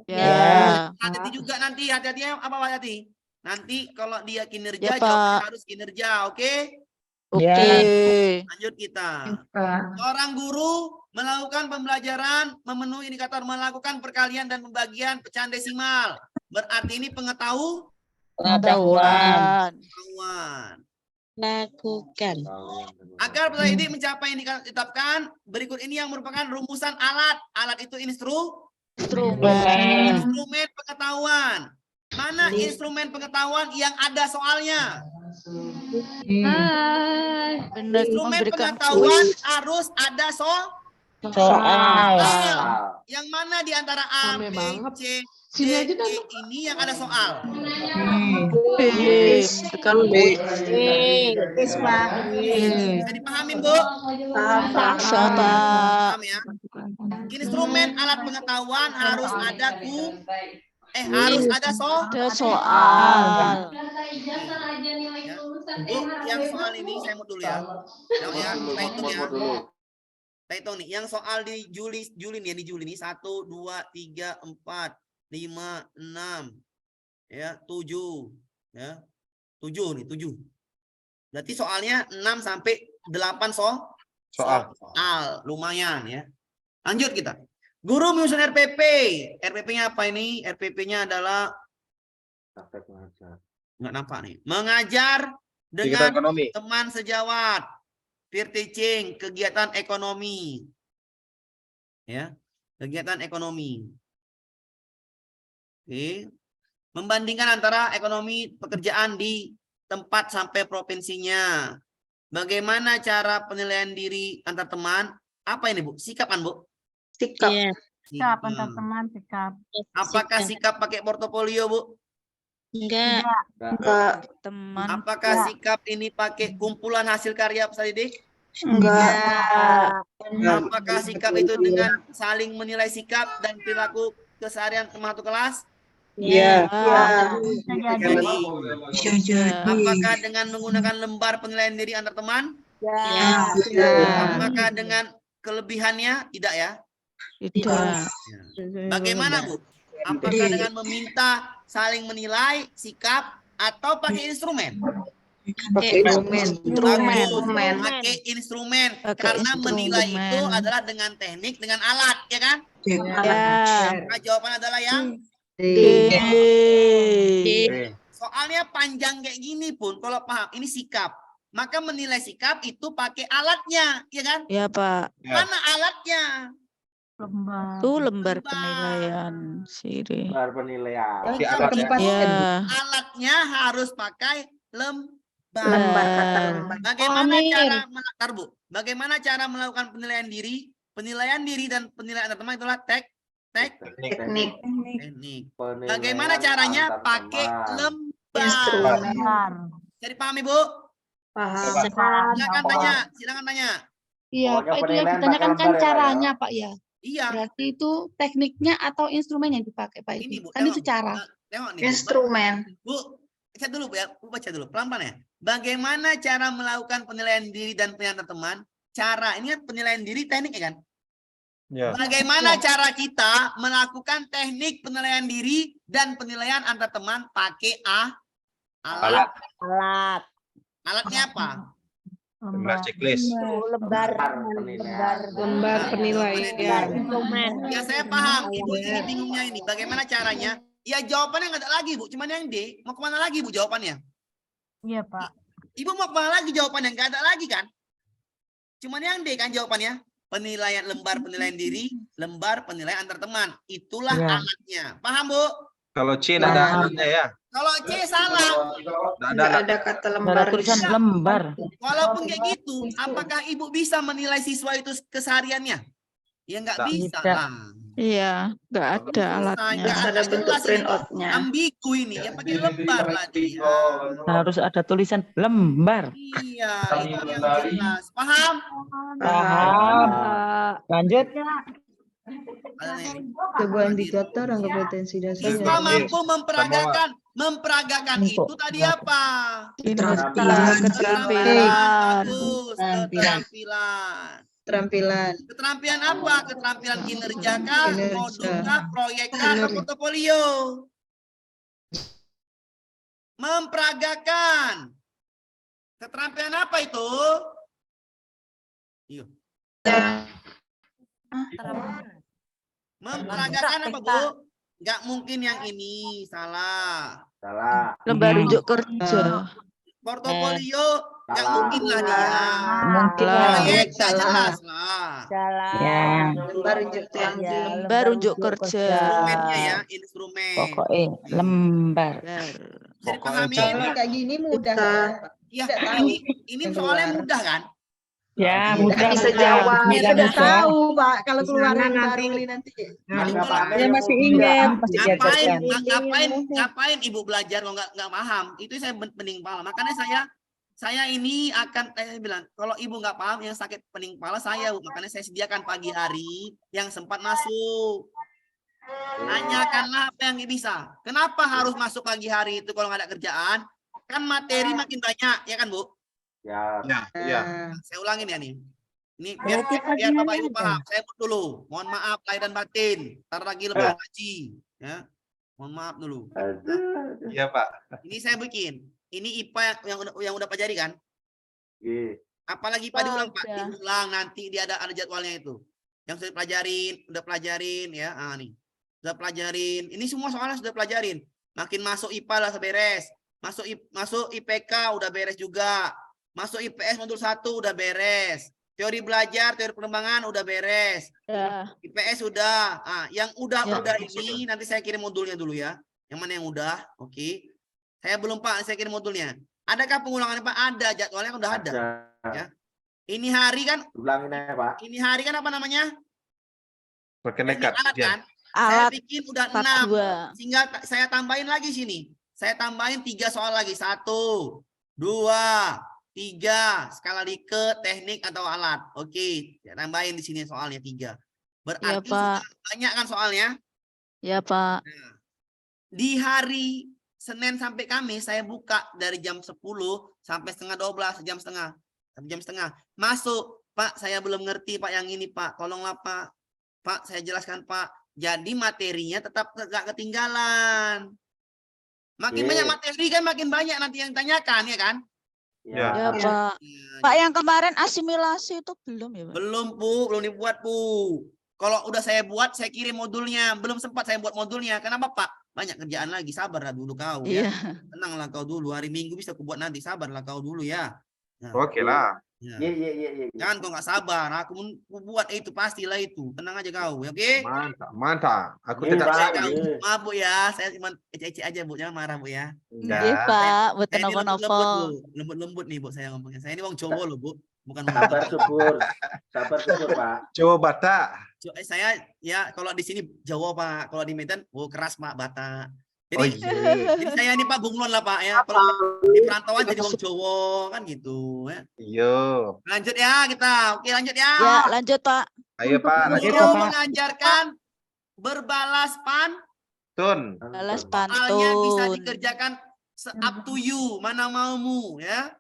Ya. Hati-hati juga nanti. Hati-hatinya apa, Pak? Hati? Nanti kalau dia kinerja, Ya, Pak. jawabnya harus kinerja. Oke? Oke. Lanjut kita. Seorang guru melakukan pembelajaran, memenuhi indikator, melakukan perkalian dan pembagian pecahan desimal. Berarti ini Pengetahuan. Lakukan. Agar peserta didik mencapai yang ditetapkan, berikut ini yang merupakan rumusan alat. Alat itu Instrumen. instrumen pengetahuan. Mana instrumen pengetahuan yang ada soalnya? Instrumen pengetahuan harus ada soal. Yang mana di antara A, B, C, D, E ini yang ada soal? Tekan B. Bisa dipahamin, Bu? Siapa? Paham ya? Instrumen alat pengetahuan harus ada harus ada Ada soal. Bu, yang soal ini saya mau dulu ya. Yang kita hitung ya. Kita hitung nih. Yang soal di Juli nih, di Juli nih 1, 2, 3, 4, 5, 6, ya 7, ya 7 nih 7. Berarti soalnya 6 sampai 8 soal lumayan ya. Lanjut kita. Guru menyusun RPP. RPP-nya apa ini? RPP-nya adalah nggak nampak nih. Mengajar dengan teman sejawat. Peer teaching, kegiatan ekonomi. Ya, kegiatan ekonomi. Oke. Membandingkan antara ekonomi pekerjaan di tempat sampai provinsinya. Bagaimana cara penilaian diri antar teman? Apa ini, Bu? Sikapan, Bu? Sikap. Sikap antar teman, sikap. Apakah sikap pakai portofolio, Bu? Enggak. Teman. Apakah sikap ini pakai kumpulan hasil karya peserta didik? Enggak. Apakah sikap itu dengan saling menilai sikap dan perilaku keseharian satu kelas? Iya. Bisa jadi. Apakah dengan menggunakan lembar penilaian diri antar teman? Ya. Apakah dengan kelebihannya? Tidak ya? Tidak. Bagaimana, Bu? Apakah dengan meminta saling menilai sikap atau pakai instrumen? Pakai instrumen. Bagus. Pakai instrumen. Pakai Karena menilai itu instrumen. adalah dengan teknik, dengan alat, ya kan? Ya. Nah, jawaban adalah yang soalnya panjang kayak gini pun kalau paham ini sikap, maka menilai sikap itu pakai alatnya, ya kan? Ya, Pak. Mana alatnya? Lembar. Itu lembar penilaian Siri. Lembar penilaian. Si alat ya. Ya. Alatnya harus pakai lembar. Lembar. Bagaimana cara menakar, Bu? Bagaimana cara melakukan penilaian diri? Penilaian diri dan penilaian antar teman itulah teknik. Bagaimana caranya? Pakai lembar. Jadi paham, Ibu? Paham. Silakan tanya. Iya, Pokoknya Pak, itu yang penilaian ditanyakan pakai kan lembar ya, caranya, Pak, ya. Iya. Berarti itu tekniknya atau instrumen yang dipakai, Pak, Ini, itu. Bu, Kan tengok, itu cara. Tengok nih, Bu. Instrumen. Bu, baca dulu, Bu, ya. Bu, baca dulu, pelan-pelan ya. Bagaimana cara melakukan penilaian diri dan penilaian antar teman? Cara, ini kan penilaian diri teknik ya kan? Ya. Bagaimana cara kita melakukan teknik penilaian diri dan penilaian antar teman pakai alat? Alat. Alatnya apa? Lembar checklist. Lembar penilaian. instrumen. Ya saya paham, Ibu ini bingungnya ini. Bagaimana caranya? Ya jawabannya nggak ada lagi, Bu. Cuman yang D. Mau kemana lagi, Bu, jawabannya? Iya, Pak. Ibu mau kemana lagi jawabannya? Nggak ada lagi kan? Cuman yang D kan jawabannya. Lembar penilaian diri, lembar penilaian antar teman. Itulah alatnya. Paham, Bu? Kalau C nggak ada alatnya ya. Kalau C salah. Nggak ada. kata lembar. lembar. Walaupun kayak gitu, apakah Ibu bisa menilai siswa itu kesehariannya? Ya nggak bisa lah. Iya, nggak ada alatnya. Nggak ada bentuk print-out-nya. Ambigu ini, ya pakai lembar lah dia. Harus ada tulisan lembar. Iya, itu yang jelas. Paham? Paham. Lanjut. Sebuah indikator yang kompetensi dasar. Siswa mampu memperagakan itu tadi apa? Keterampilan. Bagus, keterampilan. Keterampilan apa? Keterampilan kinerja kah, modul kah, proyek kah, atau portofolio? Memperagakan. Keterampilan apa itu? Iya. Memperagakan apa, Bu? Nggak mungkin yang ini, salah. Lembar unjuk kerja. Portofolio nggak mungkin lah dia. Mungkin Proyek nggak jelas lah. Ya. Lembar unjuk kerja. Instrumennya ya, instrumen. Pokoknya lembar. Jadi pahami Kalau kayak gini mudah. ya, ini soalnya mudah kan? Ya, mudah. bisa jawab. Ya, sudah tahu, Pak. Kalau keluar nanti. Saya masih ingat. Pasti diajarkan. Ngapain Ibu belajar kalau nggak paham? Itu saya pening kepala. Makanya saya ini akan saya bilang kalau Ibu nggak paham yang sakit pening kepala saya, Bu. Makanya saya sediakan pagi hari yang sempat masuk. Tanyakanlah apa yang bisa. Kenapa harus masuk pagi hari itu kalau nggak ada kerjaan? Kan materi makin banyak, ya kan, Bu? Ya. Saya ulangin ya nih. Ini biar Bapak Ibu paham. Saya dulu. Mohon maaf lahir dan batin. Ntar lagi lepas haji. Ya. Mohon maaf dulu. Iya, Pak. Ini saya bikin. Ini IPA yang udah pelajari kan? Apalagi IPA diulang, Pak. Diulang nanti dia ada jadwalnya itu. Yang sudah pelajarin ya. Nih. Sudah pelajarin. Ini semua soalnya sudah pelajarin. Makin masuk IPA lah beres. Masuk IPK udah beres juga. Masuk IPS modul 1 udah beres. Teori belajar, teori pengembangan udah beres. IPS udah. Yang udah ini nanti saya kirim modulnya dulu ya. Yang mana yang udah? Oke. Saya belum, Pak, saya kirim modulnya. Adakah pengulangannya, Pak? Ada, jadwalnya udah ada. Ya. Ini hari kan? Ulangin aja, Pak. Ini hari kan apa namanya? Berkenekat. Alat kan? Alat saya bikin udah 6. 2. Sehingga saya tambahin lagi sini. Saya tambahin 3 soal lagi. 1, 2, 3. Sekali lagi ke teknik atau alat. Oke. Saya tambahin di sini soalnya 3. Berarti Ya, Pak. sudah banyak kan soalnya? Ya, Pak. Nah, di hari Senin sampai Kamis saya buka dari jam 10 sampai setengah 12, jam setengah. Masuk, Pak, saya belum ngerti, Pak, yang ini, Pak. Tolonglah, Pak. Pak, saya jelaskan Pak. Jadi materinya tetap nggak ketinggalan. Makin Iya. banyak materi kan makin banyak nanti yang ditanyakan ya kan? Ya. Ya, Pak. Ya, Pak, yang kemarin asimilasi itu belum ya, Pak? belum Bu, belum dibuat Bu. Kalau udah saya buat, saya kirim modulnya. Belum sempat saya buat modulnya. Kenapa Pak? Banyak kerjaan lagi. Sabarlah dulu kau ya. Iya. Tenanglah kau dulu. Hari Minggu bisa aku buat nanti. Sabarlah kau dulu ya. Nah, Oke lah. ya. Iya. Jangan kau nggak sabar. Aku buat itu pastilah itu. Tenang aja kau, ya, oke? Mantap, mantap. Aku Iya, tetap Pak. siap. Iya. Maaf Bu ya, saya cuma ece-ece aja Bu. Jangan marah Bu ya. Iya, Enggak. Pak. Buat Saya ini lembut-lembut nopo-nopo. Bu. Lembut-lembut nih Bu saya ngomongnya. Saya ini wong Jawa loh Bu. Bukan wong Sabar syukur. Sabar syukur, Pak. Jawa Batak. Saya ya kalau di sini Jawa Pak. Kalau di Medan, oh keras Pak Batak. Oh Jadi, iya. jadi saya ini Pak Bunglon lah Pak ya. Kalau di perantauan jadi wong Jawa kan gitu ya. Iya. Lanjut ya kita. Oke lanjut ya. Ya, lanjut, Pak. Ayo Pak, lanjut Guru Pak. mengajarkan berbalas Tun. Balas soalnya bisa pantun. dikerjakan up to you, mana maumu ya.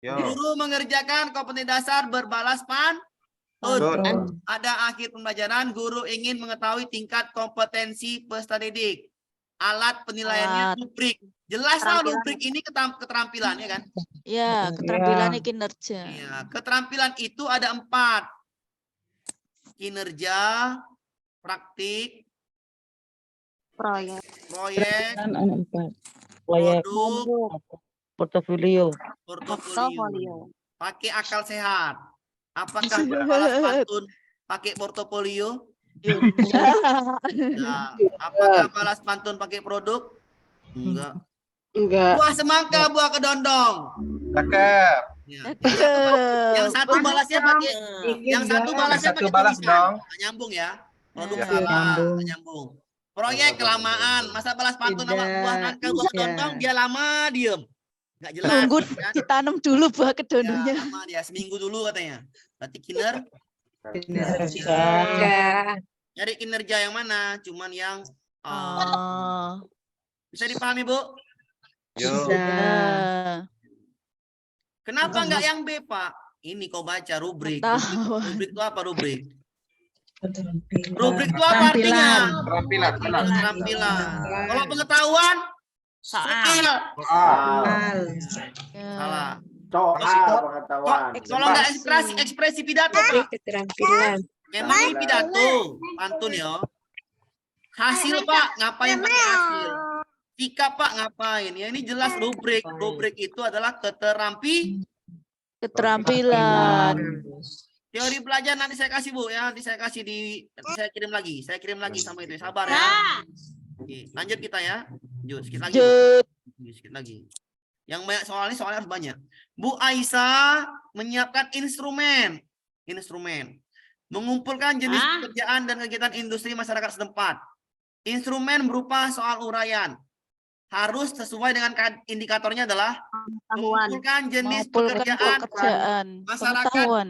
Yo. Guru mengerjakan kompetensi dasar berbalas pantun. Tun. Ada akhir pembelajaran, guru ingin mengetahui tingkat kompetensi peserta didik. Alat penilaiannya Alat. rubrik. Jelas lah rubrik ini keterampilan ya kan? Ya, keterampilannya kinerja. Ya, keterampilan itu ada 4. Kinerja, praktik, Proyek. proyek, Kan ada 4. Proyek, produk, portofolio. portofolio. Pakai akal sehat. Apakah berbalas pantun pakai portofolio? Nah, apakah balas pantun pakai produk? Enggak. Enggak. Buah semangka, buah kedondong. Cakep. Ya. Yang satu balasnya pakai, yang satu balasnya Satu pakai balas tulisan. dong. Nggak nyambung ya. Produk Ya. salah, Nyambung. nggak nyambung. Proyek kelamaan, masa balas pantun sama Tidak, buah nangka, buah iya. kedondong dia lama diem. Nggak jelas. Tunggu kan? ditanam dulu buah Ya, kedondongnya. lama dia seminggu dulu katanya. Berarti Kinerja. nyari kinerja yang mana? Cuman yang Oh. bisa dipahami Bu? Yo. Ya. Kenapa nggak yang B Pak? Ini kau baca rubrik. Tahu. Rubrik itu apa rubrik? Rubrik itu apa artinya? Keterampilan. Keterampilan. Kalau pengetahuan, soal. Soal. Ya. Salah. Soal pengetahuan. Kalau nggak ekspresi pidato, Pak. Keterampilan. Memang ini pidato, pantun ya. Hasil Pak, ngapain pakai hasil? Sikap Pak, ngapain? Ya ini jelas rubrik. Rubrik itu adalah Keterampilan. teori belajar nanti saya kasih Bu ya. Nanti saya kasih nanti saya kirim lagi. Saya kirim lagi sama itu. Sabar ya. Oke, lanjut kita ya. Lanjut sedikit lagi. Bu. Lanjut. Sedikit lagi. Yang banyak soalnya harus banyak. Bu Aisyah menyiapkan instrumen. Mengumpulkan jenis pekerjaan dan kegiatan industri masyarakat setempat. Instrumen berupa soal uraian. Harus sesuai dengan indikatornya adalah mengumpulkan jenis pekerjaan masyarakat Pengetahuan.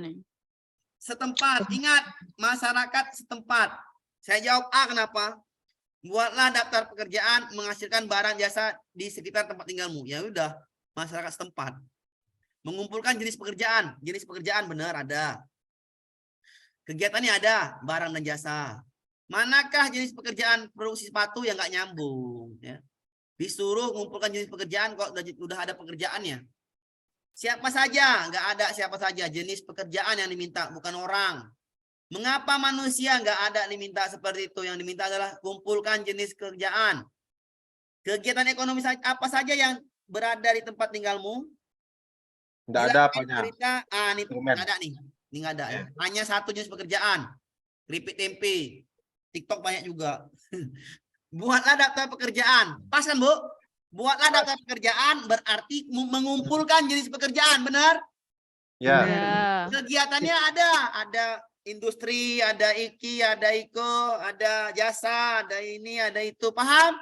setempat. Ingat, masyarakat setempat. Saya jawab A, kenapa? Buatlah daftar pekerjaan menghasilkan barang jasa di sekitar tempat tinggalmu. Ya udah, masyarakat setempat. Mengumpulkan jenis pekerjaan benar ada. Kegiatannya ada, barang dan jasa. Manakah jenis pekerjaan produksi sepatu yang nggak nyambung? Ya. Disuruh mengumpulkan jenis pekerjaan kok udah ada pekerjaannya. Siapa saja? Nggak ada siapa saja. Jenis pekerjaan yang diminta, bukan orang. Mengapa manusia nggak ada diminta seperti itu? Yang diminta adalah kumpulkan jenis kerjaan. Kegiatan ekonomi apa saja yang berada di tempat tinggalmu? Nggak ada apanya. Cerita, ini nggak ada nih. Ini nggak ada ya. Hanya satu jenis pekerjaan. Keripik tempe. TikTok banyak juga. Buatlah daftar pekerjaan. Pas kan, Bu? Buatlah daftar pekerjaan berarti mengumpulkan jenis pekerjaan, benar? Ya. Kegiatannya ada industri, ada IKI, ada IKO, ada jasa, ada ini, ada itu. Paham?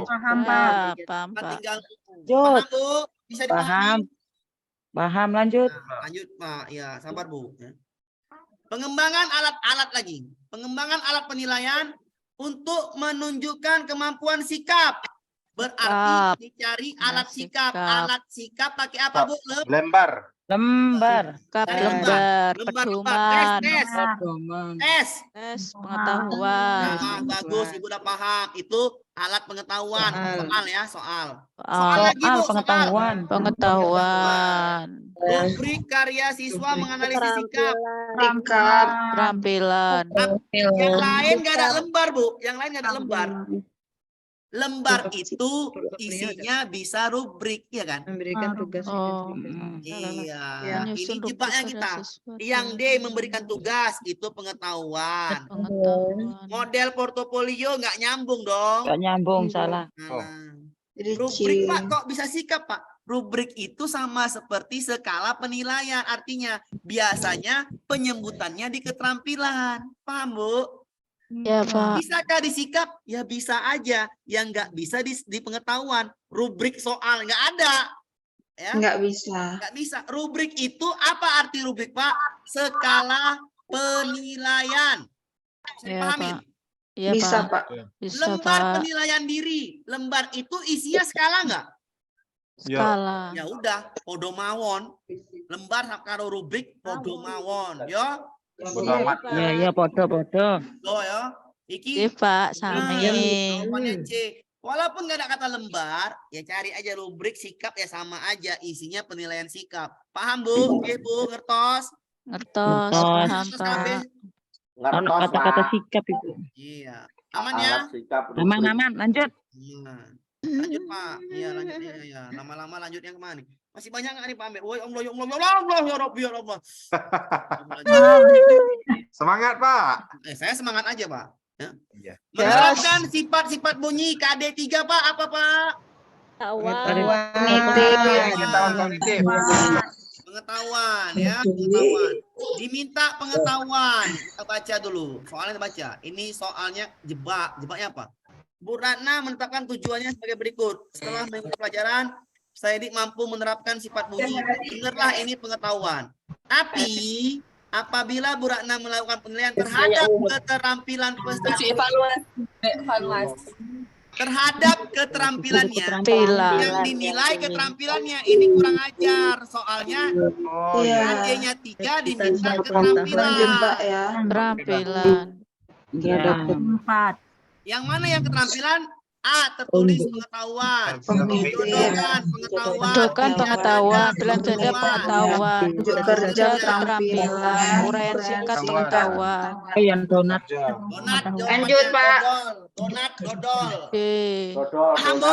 Paham, Ya, Pak. paham, Pak. Tinggal Lanjut. paham, Bu? Bisa dipahami? Paham, lanjut. Lanjut, Pak. Ya, sabar, Bu. Pengembangan alat-alat lagi. Pengembangan alat penilaian untuk menunjukkan kemampuan sikap. Berarti dicari alat sikap. Alat sikap pakai apa, Bu? Lembar. Lembar. Sikap, Dari lembar, lembar. pedoman, Tes. tes, pengetahuan, Nah, bagus, Ibu udah paham. Itu alat pengetahuan. Soal ya, soal. Soal soal, lagi, Bu, soal. Pengetahuan. pengetahuan, Rubrik karya siswa menganalisis sikap. keterampilan, Yang lain nggak ada lembar, Bu. Yang lain nggak ada lembar. Lembar itu isinya bisa rubrik, ya kan? Memberikan tugas. oh, Iya. Ini menyusun rubrik jebaknya pada kita. siswa Yang D dan memberikan tugas itu pengetahuan. pengetahuan. Model portofolio nggak nyambung dong. Gak nyambung, salah. Nah, rubrik Pak kok bisa sikap Pak? Rubrik itu sama seperti skala penilaian. Artinya biasanya penyebutannya di keterampilan. Paham Bu? Ya, Pak. Bisakah disikap? Ya bisa aja. Yang nggak bisa di pengetahuan. Rubrik soal nggak ada. Ya? Nggak bisa. Nggak bisa. Rubrik itu apa arti rubrik Pak? Skala penilaian. Ya, Pahamin? Pak. Iya, Bisa, Pak. Pak. Bisa, Lembar Pak. penilaian diri. Lembar itu isinya skala nggak? Skala. Ya udah, podo mawon. Lembar karo rubrik podo mawon. Yo, Bodo amat. Ya, podo. yo ya. Iya, Iki Pak. nah, Sami. jawabannya C. Walaupun nggak ada kata lembar, ya cari aja rubrik sikap ya sama aja. Isinya penilaian sikap. Paham Bu? Oke Bu, ngertos? Ngertos, Ngertos. paham, Ngertos Pak. kabeh? Ono Ngertos, kata-kata Pak. sikap itu. Iya. Aman ya? Alat sikap rubrik. Aman, lanjut. Iya. Lanjut Pak. Iya lanjut ya. Lama-lama lanjut yang kemana nih? Masih banyak nggak nih Pak Amir? Woi Allah ya Allah ya Allah ya Rabbi ya Allah. Semangat Pak. Saya semangat aja Pak. Ya. Iya. Menerapkan sifat-sifat bunyi KD3 Pak apa Pak? Pengetahuan kognitif. Pengetahuan ya, pengetahuan. Diminta pengetahuan. Kita baca dulu. Soalnya baca. Ini soalnya jebak. Jebaknya apa? Bu Ratna menetapkan tujuannya sebagai berikut. Setelah mengikuti pelajaran, saya mampu menerapkan sifat bunyi. Dengarlah ini pengetahuan. Tapi apabila Bu Ratna melakukan penilaian terhadap keterampilan prestasi terhadap keterampilannya yang dinilai keterampilannya ini kurang ajar soalnya nilainya 3 diminta keterampilan Keterampilan. yang mana yang keterampilan A tertulis pengetahuan Jodohkan pengetahuan, bilang janda pengetahuan, kerja keterampilan, uraian singkat pengetahuan. Yang donat. Lanjut Pak. Dodol. Paham Bu?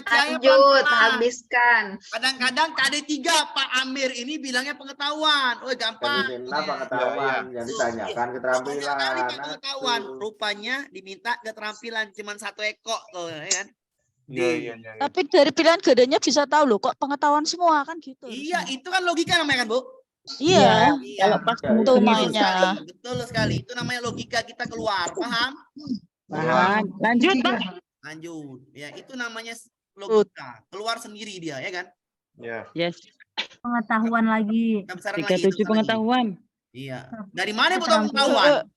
Lanjut, habiskan. Kadang-kadang KD3 Pak Amir ini bilangnya pengetahuan. Oh gampang. Diminta pengetahuan yang ditanyakan keterampilan. Pengetahuan rupanya diminta keterampilan cuman 1 ekor tuh ya kan. Iya. Tapi dari pilihan gadanya bisa tahu loh, kok pengetahuan semua kan gitu. Iya, itu kan logika namanya kan, Bu? Iya. Kalau pas Itu mainnya. Betul sekali. Itu namanya logika kita keluar, paham? Lanjut, Pak. Lanjut. Ya, itu namanya logika. Keluar sendiri dia, ya kan? Iya. Yes. Pengetahuan lagi. 37 pengetahuan. Iya. Dari mana Bu tahu pengetahuan?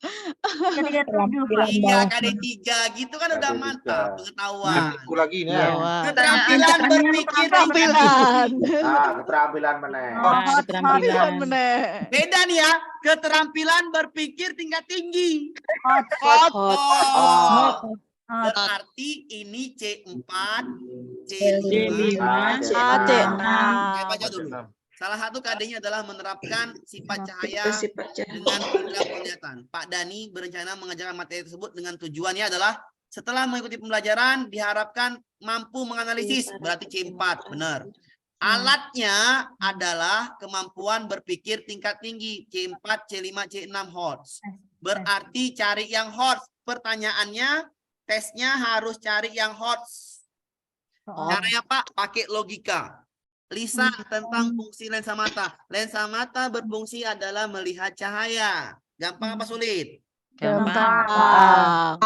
Iya, KD3 gitu kan udah mantap pengetahuan. Aku lagi nih. Keterampilan berpikir Keterampilan meneh. Keterampilan. beda nih ya. Keterampilan berpikir tingkat tinggi. Berarti ini C4, C5, C6. Saya baca dulu. Salah satu KD-nya adalah menerapkan sifat cahaya dengan indera penglihatan. Pak Dani berencana mengajarkan materi tersebut dengan tujuannya adalah setelah mengikuti pembelajaran diharapkan mampu menganalisis, berarti C4, benar. Alatnya adalah kemampuan berpikir tingkat tinggi, C4, C5, C6 HOTS. Berarti cari yang HOTS. Pertanyaannya, tesnya harus cari yang HOTS. Caranya Pak, pakai logika. Lisan tentang fungsi lensa mata. Lensa mata berfungsi adalah melihat cahaya. Gampang apa sulit? Gampang.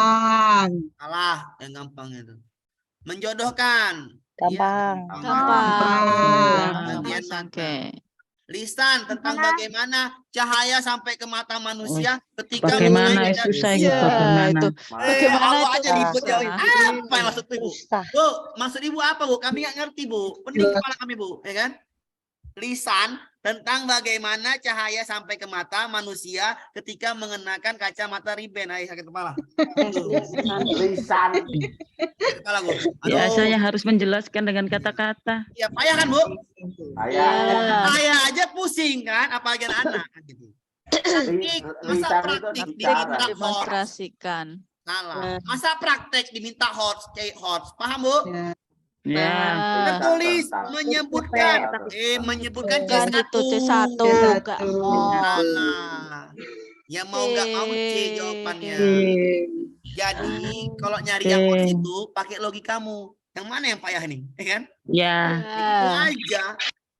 Salah yang gampang itu. Menjodohkan. Gampang. Gampang. Bagian Oke. Lisan tentang bagaimana cahaya sampai ke mata manusia ketika Bagaimana mulai susah dari- itu? Iya, Bagaimana? itu. Bagaimana Allah itu aja ribet ya. susah. Apa yang maksud ibu? Bu, maksud ibu apa bu? Kami nggak ngerti bu. Pening kepala kami bu, ya kan? Lisan tentang bagaimana cahaya sampai ke mata manusia ketika mengenakan kacamata riben. Ay, sakit kepala. Lisan. Sakit kepala bu. Biasanya harus menjelaskan dengan kata-kata. Ya payah kan bu? Ayah. Saya aja pusing kan, apalagi anak. Gitu. Praktik, masa Lisan itu praktik bicara. diminta hot? Demonstrasikan. Salah. Masa praktek diminta hot, paham bu? Ya. Tertulis menyebutkan, menyebutkan Kan itu C1 enggak mau. Salah. Ya mau nggak mau C jawabannya. Jadi kalau nyari yang hot itu pakai logikamu. Yang mana yang payah nih, ya kan? Ya. Itu aja.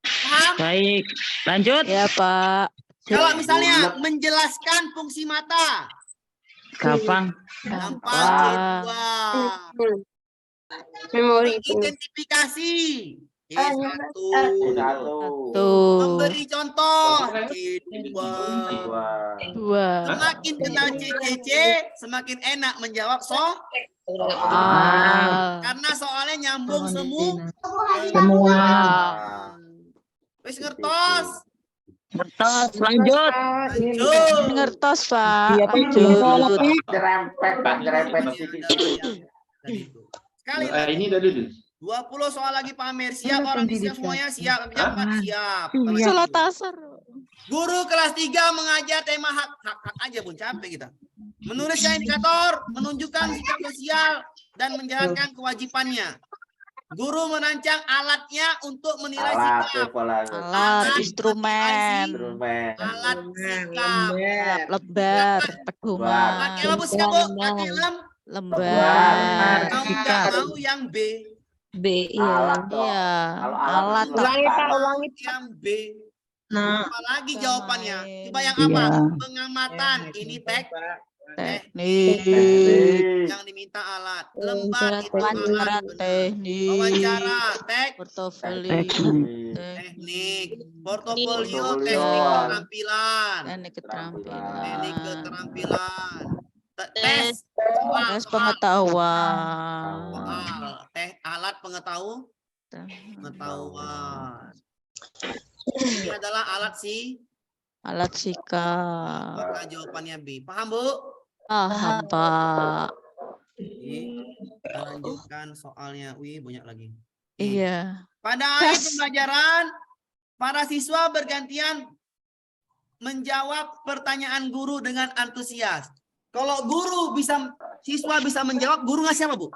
Paham? Baik. Lanjut. Ya, Pak. Kalau misalnya menjelaskan fungsi mata, Gampang. gampang C2. Memori itu. Identifikasi C1. Tuh. Memberi contoh C2. Dua. Semakin kenal CCC, semakin enak menjawab soal. Karena soalnya nyambung Semua. Wis ngertos. Ngertos. Lanjut. Lanjut. Ngertos, Pak. Iya, Pak. Lanjut. Jerempet Sekali Ini dulu. 20 soal lagi Pak Amir. Siap orang siap semuanya? Siap. Siap. Salat asar. Guru kelas 3 mengajar tema hak aja pun capek kita. Menuliskan indikator, menunjukkan sikap sosial dan menjalankan kewajibannya. Guru merancang alatnya untuk menilai sikap. Alat, instrumen. Alat sikap. Lembar, pedoman. Pakai apa Bu sikap Bu? Pakai Lembar. Mau nggak mau yang B. Iya. Alat. Ulangi Pak, ulangi yang B. Nah, Apalagi jawabannya. Coba yang apa? Pengamatan. Ini teknik. Yang diminta alat. Lembar itu Wawancara alat. teknik. Wawancara Portofolio. teknik. Portofolio teknik keterampilan. Teknik keterampilan. Teknik keterampilan. Tes pengetahuan. Alat pengetahuan. Ini adalah alat Alat sikap. maka jawabannya B. Paham Bu? Paham, Pak. Kita lanjutkan soalnya. Wih, banyak lagi. Iya. Pada akhir pembelajaran, para siswa bergantian menjawab pertanyaan guru dengan antusias. Kalau siswa bisa menjawab, guru ngasih apa, Bu?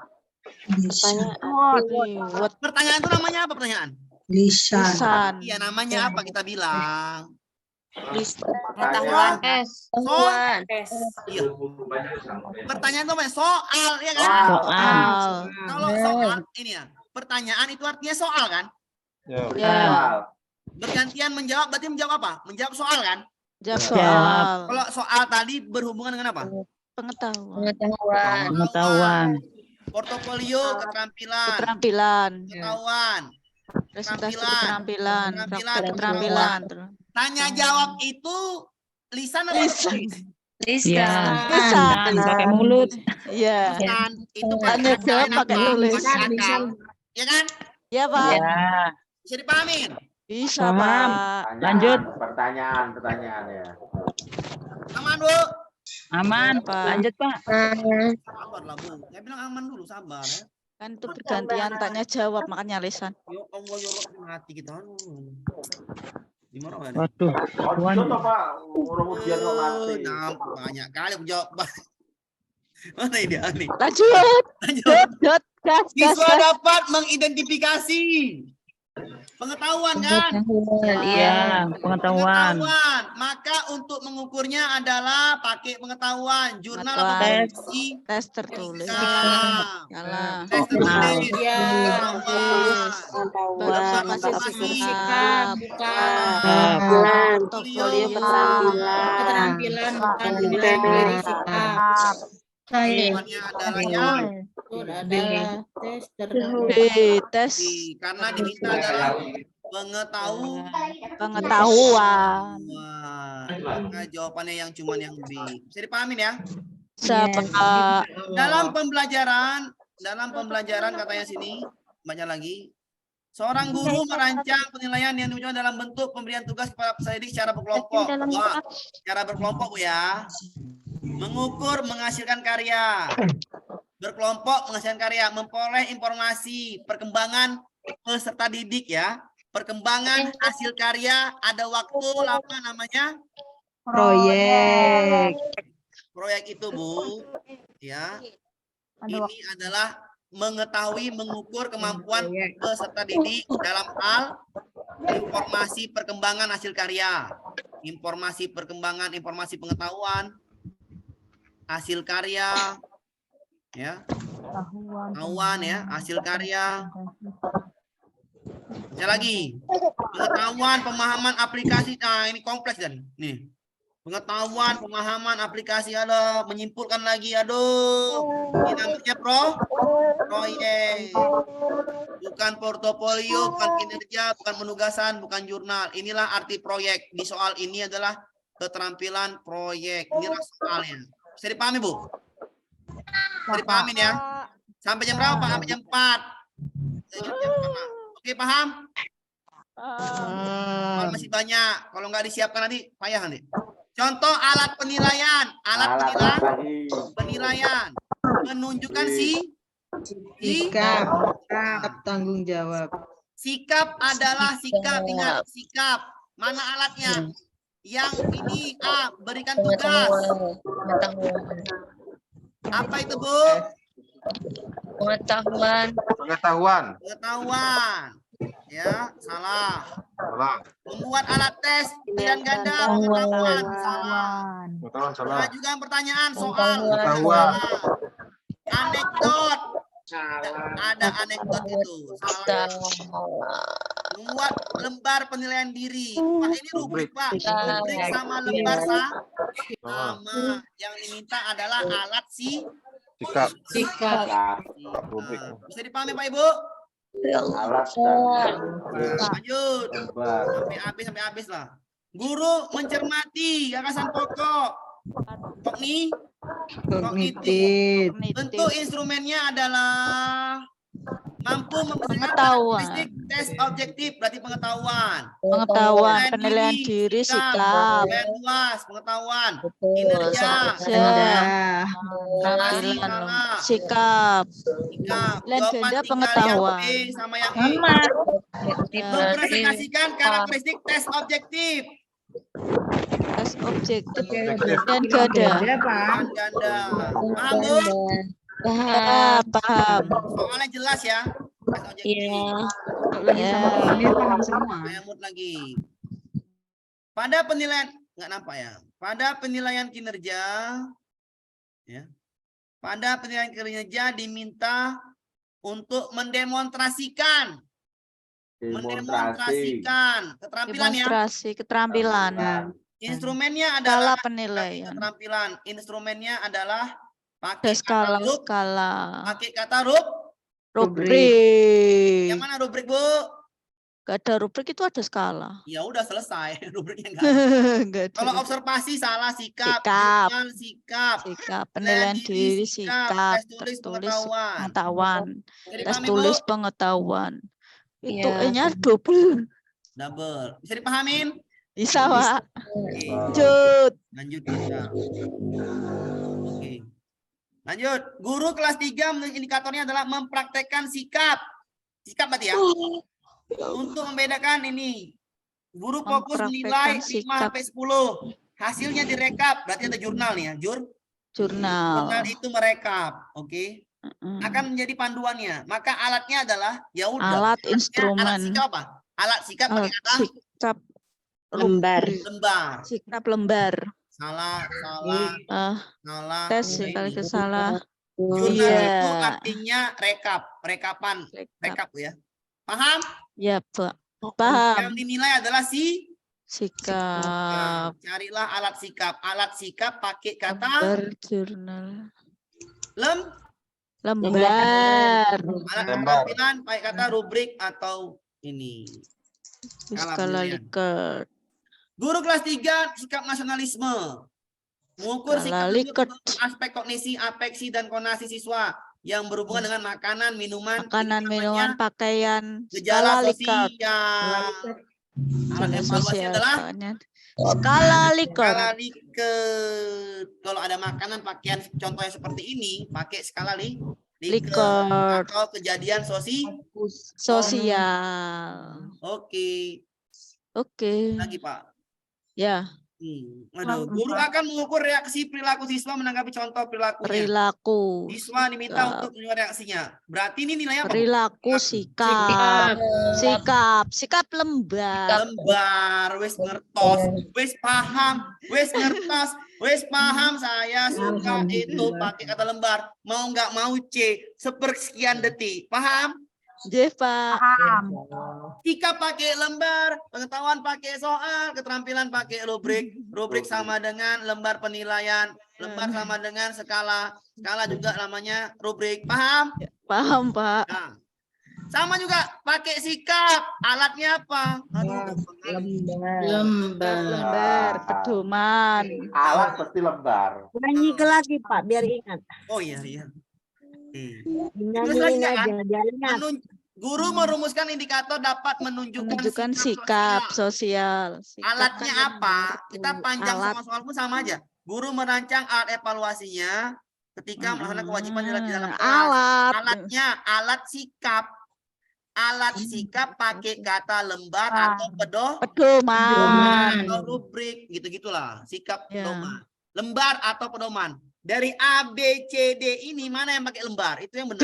Pertanyaan itu namanya apa pertanyaan? Lisan. Iya, namanya apa kita bilang? Pengetahuan. Iya. Pertanyaan itu apa? Soal, ya kan? Soal. Kalau soal ini ya, pertanyaan itu artinya soal kan? Ya. Bergantian menjawab, berarti menjawab apa? Menjawab soal kan? Jawab soal. Kalau soal tadi berhubungan dengan apa? Pengetahuan. Portofolio, keterampilan. Pengetahuan. Presentasi keterampilan. Keterampilan. Tanya jawab itu lisan apa? Lisan. Lisan. Pakai mulut. Iya. Lisan itu Tanya jawab pakai tulis. Ya kan? Ya, Pak. Ya. Bisa dipahamin? Bisa, Paham. Pak. Lanjut. Pertanyaan ya. Aman, Bu? Aman. Lanjut, Pak. Sabar lah, Bu. Saya bilang aman dulu, sabar ya. Kan itu bergantian tanya jawab, makanya lisan. Yo Allah, ya Allah, hati kita. Gimana, Pak? Waduh. Tuan. Banyak kali aku jawab. Mana ini? Lanjut. Lanjut. Gas. Siswa dapat mengidentifikasi pengetahuan kan? Iya, pengetahuan. Maka untuk mengukurnya adalah pakai pengetahuan. Jurnal apa produksi? Tes tertulis. Salah. Tes tertulis. Portofolio keterampilan. Jawabannya adalah yang tes karena diminta adalah Pengetahuan. Nah, jawabannya yang cuman yang B. Bisa dipahamin ya? Siapa? Dalam pembelajaran katanya sini, baca lagi. Seorang guru merancang penilaian yang dimuncul dalam bentuk pemberian tugas kepada peserta didik secara berkelompok. Wah, cara berkelompok Bu ya. Mengukur menghasilkan karya. Berkelompok menghasilkan karya, memperoleh informasi perkembangan peserta didik ya. Perkembangan hasil karya, ada waktu lama namanya Proyek. proyek itu Bu. Ya. Ini adalah mengetahui, mengukur kemampuan peserta didik dalam hal informasi perkembangan hasil karya, informasi perkembangan, informasi pengetahuan, hasil karya, ya, pengetahuan ya, hasil karya. Saya lagi, pengetahuan, pemahaman aplikasi. Nah, ini kompleks dan nih. Pengetahuan, pemahaman aplikasi, ada menyimpulkan lagi, aduh, ini namanya proyek, bukan portofolio, bukan kinerja, bukan penugasan, bukan jurnal. Inilah arti proyek. Di soal ini adalah keterampilan proyek. Inilah soalnya. Bisa dipahami Bu? Bisa dipahamin ya? Sampai jam berapa Pak? Sampai jam 4. Oke, paham? Kalau masih banyak, kalau nggak disiapkan nanti payah nanti. Contoh alat penilaian, penilaian menunjukkan sikap tanggung jawab. Sikap adalah sikap, ingat sikap. Mana alatnya? Yang ini A, berikan tugas. Apa itu Bu? Pengetahuan. Ya, salah. Membuat alat tes pilihan ganda, pengetahuan, salah. Mengajukan pertanyaan soal, salah. Anekdot, ada anekdot itu, salah. Membuat lembar penilaian diri. Pak, ini rubrik Pak. Rubrik sama lembar sama. Yang diminta adalah alat sikap. Bisa dipahami Pak Ibu? Lanjut sampai habis lah. Guru mencermati gagasan pokok kognitif. Bentuk instrumennya adalah mampu menghasilkan karakteristik tes objektif, berarti pengetahuan, Penilaian diri, sikap, penilaian luas, pengetahuan, kinerja, sikap, jawaban pengetahuan. yang B sama yang E. Mempresentasikan karakteristik tes objektif. Tes objektif dan ganda. Paham Bu? Paham. Soalnya jelas ya. Iya. Lagi. Pada penilaian nggak nampak ya. Pada penilaian kinerja, ya. Pada penilaian kinerja diminta untuk mendemonstrasikan keterampilan ya. Keterampilan. Instrumennya adalah penilaian. Keterampilan. Instrumennya adalah pakai skala. Pakai kata rubrik. Yang mana rubrik Bu? Gak ada rubrik, itu ada skala. Ya udah selesai rubriknya enggak. Kalau observasi salah, sikap, penilaian diri, sikap, tes tulis pengetahuan, tes tulis pengetahuan. Itu nya double. Bisa dipahamin? Bisa Pak. Lanjut kita. Oke. Lanjut, guru kelas 3 menurut indikatornya adalah mempraktekkan sikap. Sikap berarti ya. Untuk membedakan ini. Guru fokus menilai 5 sampai 10. Hasilnya direkap, berarti ada jurnal nih ya, Jurnal itu merekap, oke. Akan menjadi panduannya. Maka alatnya adalah ya udah. Alat instrumen. Alat sikap apa? Alat sikap pakai kata sikap lembar. Sikap lembar. Salah. Tes sekali salah. Jurnal itu artinya rekapan, rekap ya. Paham? Ya, Pak. Paham. Yang dinilai adalah sikap. Carilah alat sikap. Alat sikap pakai kata jurnal. Lembar. Alat keterampilan pakai kata rubrik atau ini. Skala Likert. Guru kelas 3 sikap nasionalisme. Mengukur Skala sikap Likert. aspek kognisi, afeksi, dan konasi siswa yang berhubungan dengan makanan, minuman, Makanan, minuman, pakaian. gejala Skala Likert. sosial. Alat Skala evaluasi sosial. adalah Skala Likert. skala Likert. Kalau ada makanan, pakaian, contohnya seperti ini, pakai skala Likert. atau kejadian Sosial. Oke. Oke. Lagi Pak. Ya. Aduh, guru akan mengukur reaksi perilaku siswa menanggapi contoh perilakunya. Perilaku. Siswa diminta untuk menilai reaksinya. Berarti ini nilainya apa? Perilaku, sikap. Sikap lembar. Lembar, wes ngertos, wes paham, wes ngertos, wes paham. Saya suka itu pakai kata lembar. Mau nggak mau C, sepersekian detik. Paham? J, Pak. Sikap pakai lembar, pengetahuan pakai soal, keterampilan pakai rubrik. Rubrik sama dengan lembar penilaian, lembar sama dengan skala. Skala juga namanya rubrik. Paham? Paham, Pak. Nah, sama juga pakai sikap. Alatnya apa? Aduh, Lembar, pedoman. Alat pasti lembar. Nyanyi lagi Pak, biar ingat. Oh iya iya. Nyanyiin aja, biar ingat. Guru merumuskan indikator dapat menunjukkan sikap sosial. Alatnya apa? Kita panjang Alat. soal-soal pun sama aja. Guru merancang alat evaluasinya ketika melaksanakan kewajiban di dalam kelas. Alatnya alat sikap. Alat sikap pakai kata lembar atau pedoman atau rubrik gitu-gitulah. Sikap pedoman. Lembar atau pedoman. Dari A, B, C, D ini mana yang pakai lembar? Itu yang benar.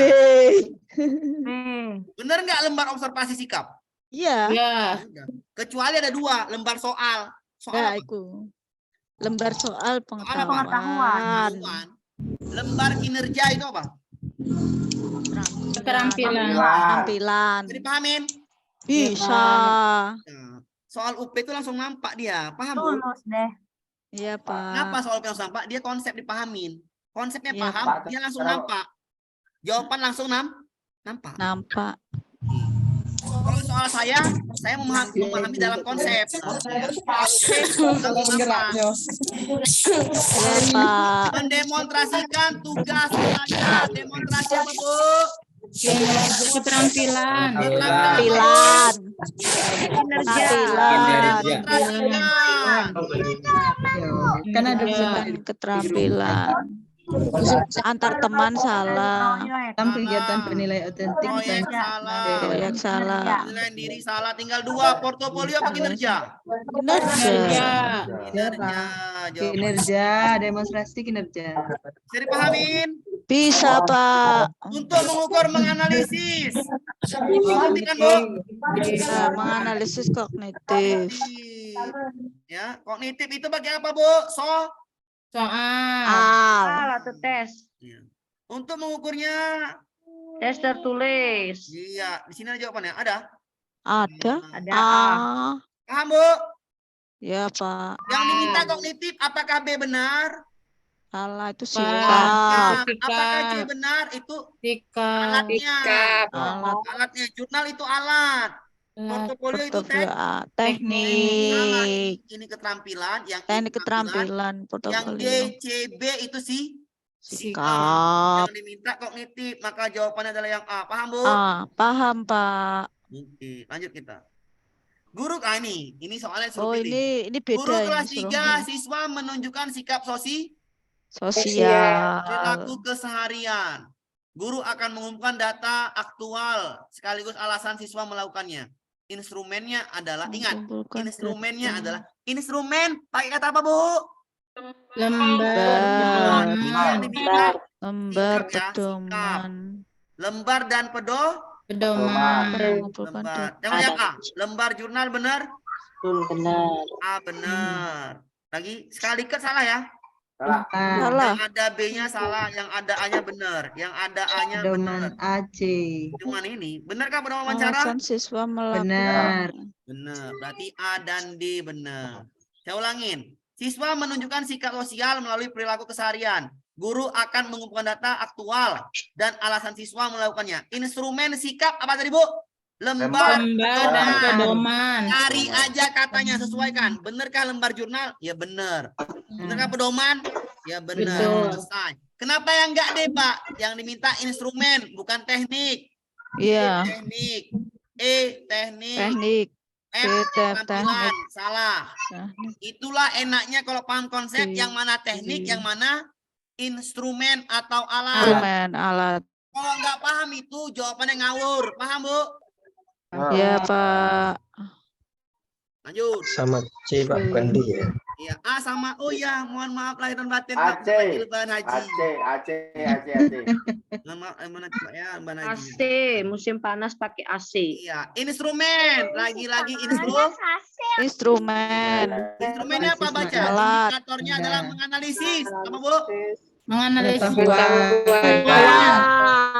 Benar nggak lembar observasi sikap? Iya. Kecuali ada 2, lembar soal. Soal apa? Lembar soal pengetahuan. Lembar kinerja itu apa? Keterampilan. Jadi pahamin? Bisa. Nah, soal UP itu langsung nampak dia. Paham, Bu? Lulus deh. Iya, Pak. Kenapa soal UP langsung nampak? Dia konsep dipahamin. Konsepnya Iya, paham, Pak. dia langsung nampak. Jawaban langsung nampak. Kalau soal saya memahami dalam konsep. Mendemonstrasikan tugas belajar. Demonstrasi apa, Bu? Keterampilan. Kan ada keterampilan. Antar teman salah. Dalam kegiatan penilaian otentik Proyek salah. Penilaian diri salah. Tinggal 2. Portofolio apa kinerja? Kinerja, demonstrasi kinerja. Bisa dipahamin? Bisa, Pak. Untuk mengukur menganalisis. Ngerti kan, Bu? Menganalisis kognitif. Ya, kognitif itu pakai apa, Bu? Soal atau tes. Untuk mengukurnya Tes tertulis. iya, di sini ada jawabannya. Ada? Ada. Paham, Bu? Ya, Pak. Yang diminta kognitif apakah B benar? Salah, itu sikap. Apakah C benar? Itu alatnya. Alatnya. Jurnal itu alat. Portofolio itu teknik. Ini keterampilan. Yang Teknik keterampilan. Yang Portofolio. D, C, B itu sikap. Yang diminta kognitif. Maka jawabannya adalah yang A. Paham, Bu? Paham, Pak. Oke, lanjut kita. Guru, ini soalnya Oh, ini beda. Guru kelas ini 3, siswa menunjukkan sikap sosial. perilaku keseharian. Guru akan mengumumkan data aktual sekaligus alasan siswa melakukannya. Instrumennya adalah, ingat, instrumennya adalah instrumen pakai kata apa, Bu? Lembar. Lembar pedoman. Lembar dan Pedoman. lembar. Yang A, lembar jurnal benar? Benar. A benar. Lagi sekali ket salah ya? Salah. Yang ada B-nya salah, yang ada A-nya benar, yang ada A-nya benar. AC. Cuman ini, benarkah pada wawancara? Alasan siswa melakukan. Benar. Benar. Berarti A dan D benar. Saya ulangin. Siswa menunjukkan sikap sosial melalui perilaku keseharian. Guru akan mengumpulkan data aktual dan alasan siswa melakukannya. Instrumen sikap apa tadi, Bu? Lembar dan pedoman. Cari aja katanya, sesuaikan. Benarkah lembar jurnal? Ya benar. Benarkah pedoman? Ya benar. Betul. Selesai. Kenapa yang enggak deh, Pak? Yang diminta instrumen, bukan teknik. Iya. Teknik. Teknik. Teknik. Keterampilan. Salah. Itulah enaknya kalau paham konsep, yang mana teknik, yang mana instrumen atau alat. Instrumen, alat. Kalau nggak paham itu jawabannya ngawur. Paham, Bu? Ya, Pak. Lanjut. Sama C, Pak, bukan D ya. Iya, A sama O ya. Mohon maaf lahir dan batin. Aceh. Lebaran haji. Aceh. Mohon maaf, mana coba ya, Lebaran haji. AC, musim panas pakai AC. Iya, instrumen. Lagi-lagi Instrumen. Instrumennya apa baca? Alat. Indikatornya adalah menganalisis. Apa, Bu? Menganalisis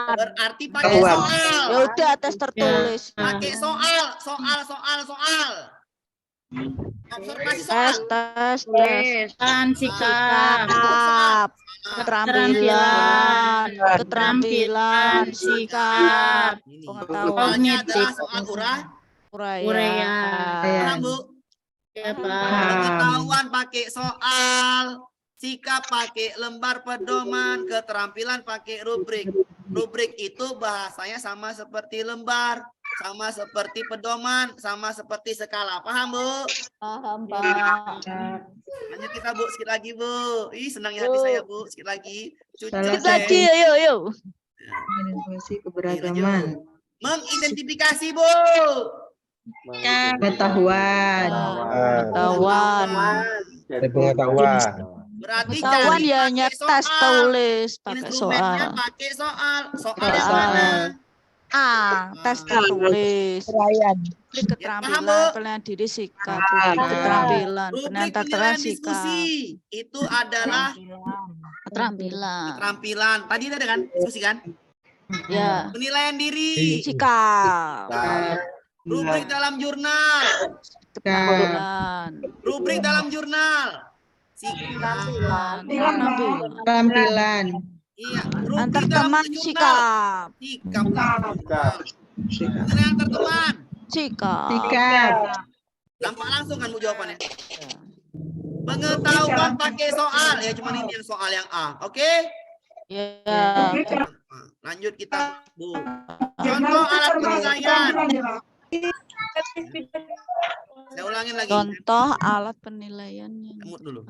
Berarti pakai soal. Ya udah, tes tertulis. Pakai soal. Observasi soal. Tes. Kan sikap. Keterampilan, sikap, pengetahuan. Soalnya adalah soal uraian. Paham, Bu? Ya, Pak. Pengetahuan pakai soal, sikap pakai lembar pedoman, keterampilan pakai rubrik. Rubrik itu bahasanya sama seperti lembar, sama seperti pedoman, sama seperti skala. Paham, Bu? Paham, Pak. Lanjut kita, Bu. Sikit lagi, Bu. Ih, senangnya hati saya, Bu. Sikit lagi. Sedikit lagi, ayo. Inovasi keberagaman. Mengidentifikasi, Bu. Pengetahuan. Pengetahuan. Berarti Pengetahuan cari ya pakai hanya soal. tes tulis pakai Instrumennya soal. pakai soal. Soal yang mana? Tes tertulis. Keterampilan, penilaian diri, sikap, keterampilan, penilaian takaran sikap. Diskusi itu adalah keterampilan. Tadi ada kan diskusi kan? Ya. Penilaian diri. Sikap. Rubrik dalam jurnal. Keterampilan. Rubrik dalam jurnal. Sikap. Keterampilan. Iya. Antar Rubrik dalam teman, jurnal. sikap. Sikap. Penilaian antar teman. Sikap. Nampak langsung kan Bu jawabannya. Pengetahuan pakai soal. Ya cuma ini yang soal yang A. Oke? Ya. Lanjut kita, Bu. Contoh alat penilaian. Saya ulangin lagi. Contoh alat penilaiannya. Mute dulu.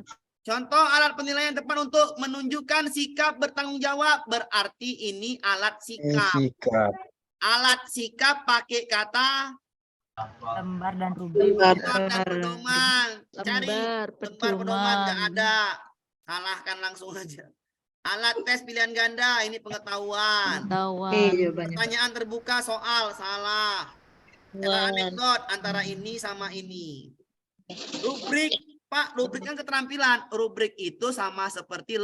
Contoh alat penilaian depan untuk menunjukkan sikap bertanggung jawab. Berarti ini alat sikap. Alat sikap pakai kata Lembar dan rubrik. lembar dan pedoman. Cari lembar pedoman pedoman. nggak ada. Salahkan langsung aja. Alat tes pilihan ganda ini pengetahuan. Pertanyaan terbuka soal salah. Anekdot antara ini sama ini. Rubrik, Pak, rubrik kan keterampilan. Rubrik itu sama seperti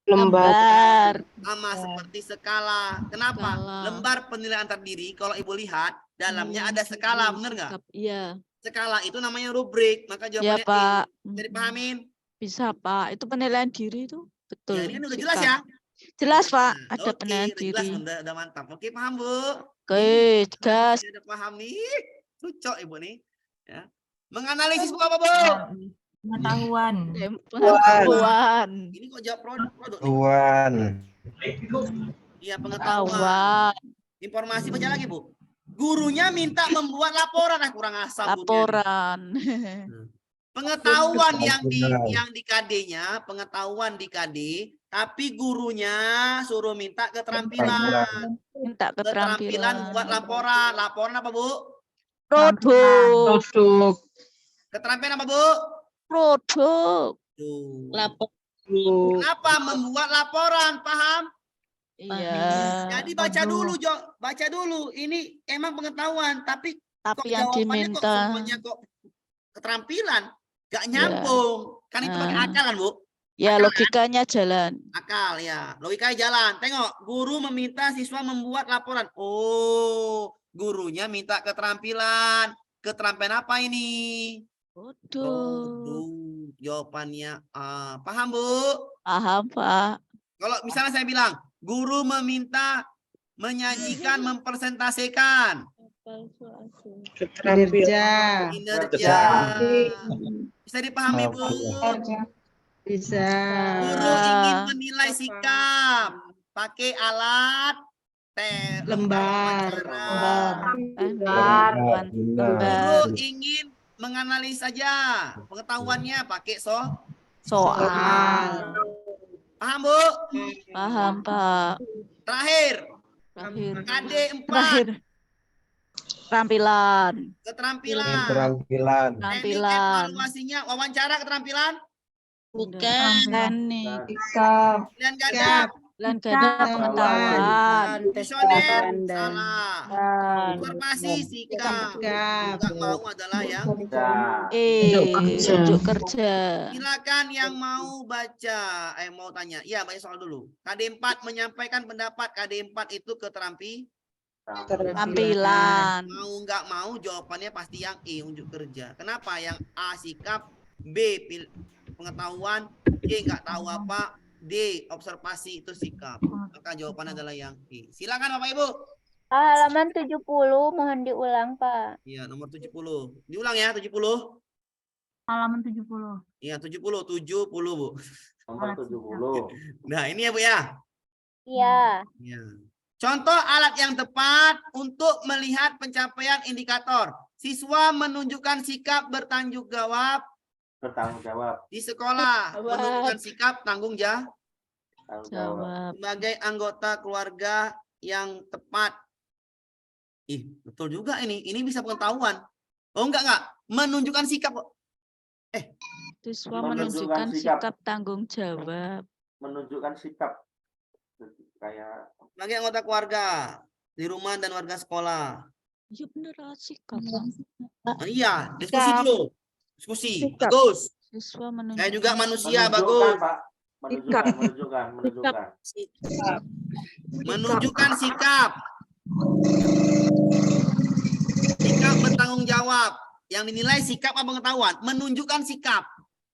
Lembar. sama seperti skala. Kenapa? Lembar penilaian antar diri kalau Ibu lihat dalamnya ada skala, benar nggak? Iya. Skala itu namanya rubrik. Maka Ya, jawabannya Pak. Jadi pahamin. Bisa, Pak. Itu penilaian diri itu. Betul. Ya, ini kan udah jelas ya? Jelas, Pak. Nah, Ada penilaian udah jelas, diri. udah mantap. Oke, paham, Bu? Oke, gas. Udah paham nih. Cocok Ibu nih. Ya. Menganalisis Bu apa, Bu? Pengetahuan. Pengetahuan. Ini kok jawab produk. Iya, pengetahuan. Pengetahuan. Informasi baca lagi, Bu. Gurunya minta membuat laporan, kurang asam. Laporan. Pengetahuan yang di KD-nya, pengetahuan di KD, tapi gurunya suruh minta keterampilan. Minta Keterampilan buat laporan. Laporan apa, Bu? Produk. Keterampilan apa, Bu? Produk. Lapor. Kenapa membuat laporan? Paham? Iya. Jadi baca dulu, Jo. Baca dulu. Ini emang pengetahuan, tapi yang diminta semuanya kok keterampilan. Gak nyambung. Kan itu pakai akal kan, Bu? Ya, logikanya jalan. Akal ya. Logikanya jalan. Tengok, guru meminta siswa membuat laporan. Oh, gurunya minta keterampilan. Keterampilan apa ini? Produk. Jawabannya paham, Bu? Paham, Pak. Kalau misalnya saya bilang, guru meminta menyajikan, mempresentasikan. Kinerja. Kinerja. Bisa dipahami, Bu? Bisa. Guru ingin menilai sikap pakai alat Lembar. Lembar. Guru ingin menganalisa saja pengetahuannya pakai Soal. Paham, Bu? Paham, Pak. Terakhir, Terakhir. KD 4, Terakhir. Keterampilan. keterampilan. Keterampilan. Teknik Keterampilan. evaluasinya wawancara keterampilan, Bukan. Teknik. pilihan ganda, Pilihan ganda pengetahuan. kuesioner, salah. Informasi sikap. Sikap. Nggak mau adalah yang Unjuk kerja. silakan yang mau baca, mau tanya. Ya, baca soal dulu. KD 4 menyampaikan pendapat. KD 4 itu Keterampilan. Mau nggak mau jawabannya pasti yang E, unjuk kerja. Kenapa? Yang A sikap, B pengetahuan, C nggak tahu apa, D observasi itu sikap. Maka jawabannya adalah yang E. Silakan Bapak Ibu. Halaman 70 mohon diulang, Pak. Iya, nomor 70. Diulang ya, 70. Halaman 70. Iya, 70, Bu. Nomor 70. Nah, ini ya, Bu ya. Iya. Ya. Contoh alat yang tepat untuk melihat pencapaian indikator. Siswa menunjukkan sikap bertanggung jawab di sekolah. Menunjukkan sikap tanggung jawab sebagai anggota keluarga yang tepat. Ih, betul juga ini. Ini bisa pengetahuan. Oh, enggak. Menunjukkan sikap. Siswa menunjukkan sikap tanggung jawab. Menunjukkan sikap kayak Sebagai anggota keluarga di rumah dan warga sekolah. Ya bener sikap. Iya, diskusi dulu. Diskusi. Sikap. Bagus. Siswa menunjukkan. Saya juga manusia, menunjukkan, bagus. Pak. Menunjukkan. Menunjukkan sikap. Sikap bertanggung jawab. Yang dinilai sikap apa pengetahuan? Menunjukkan sikap.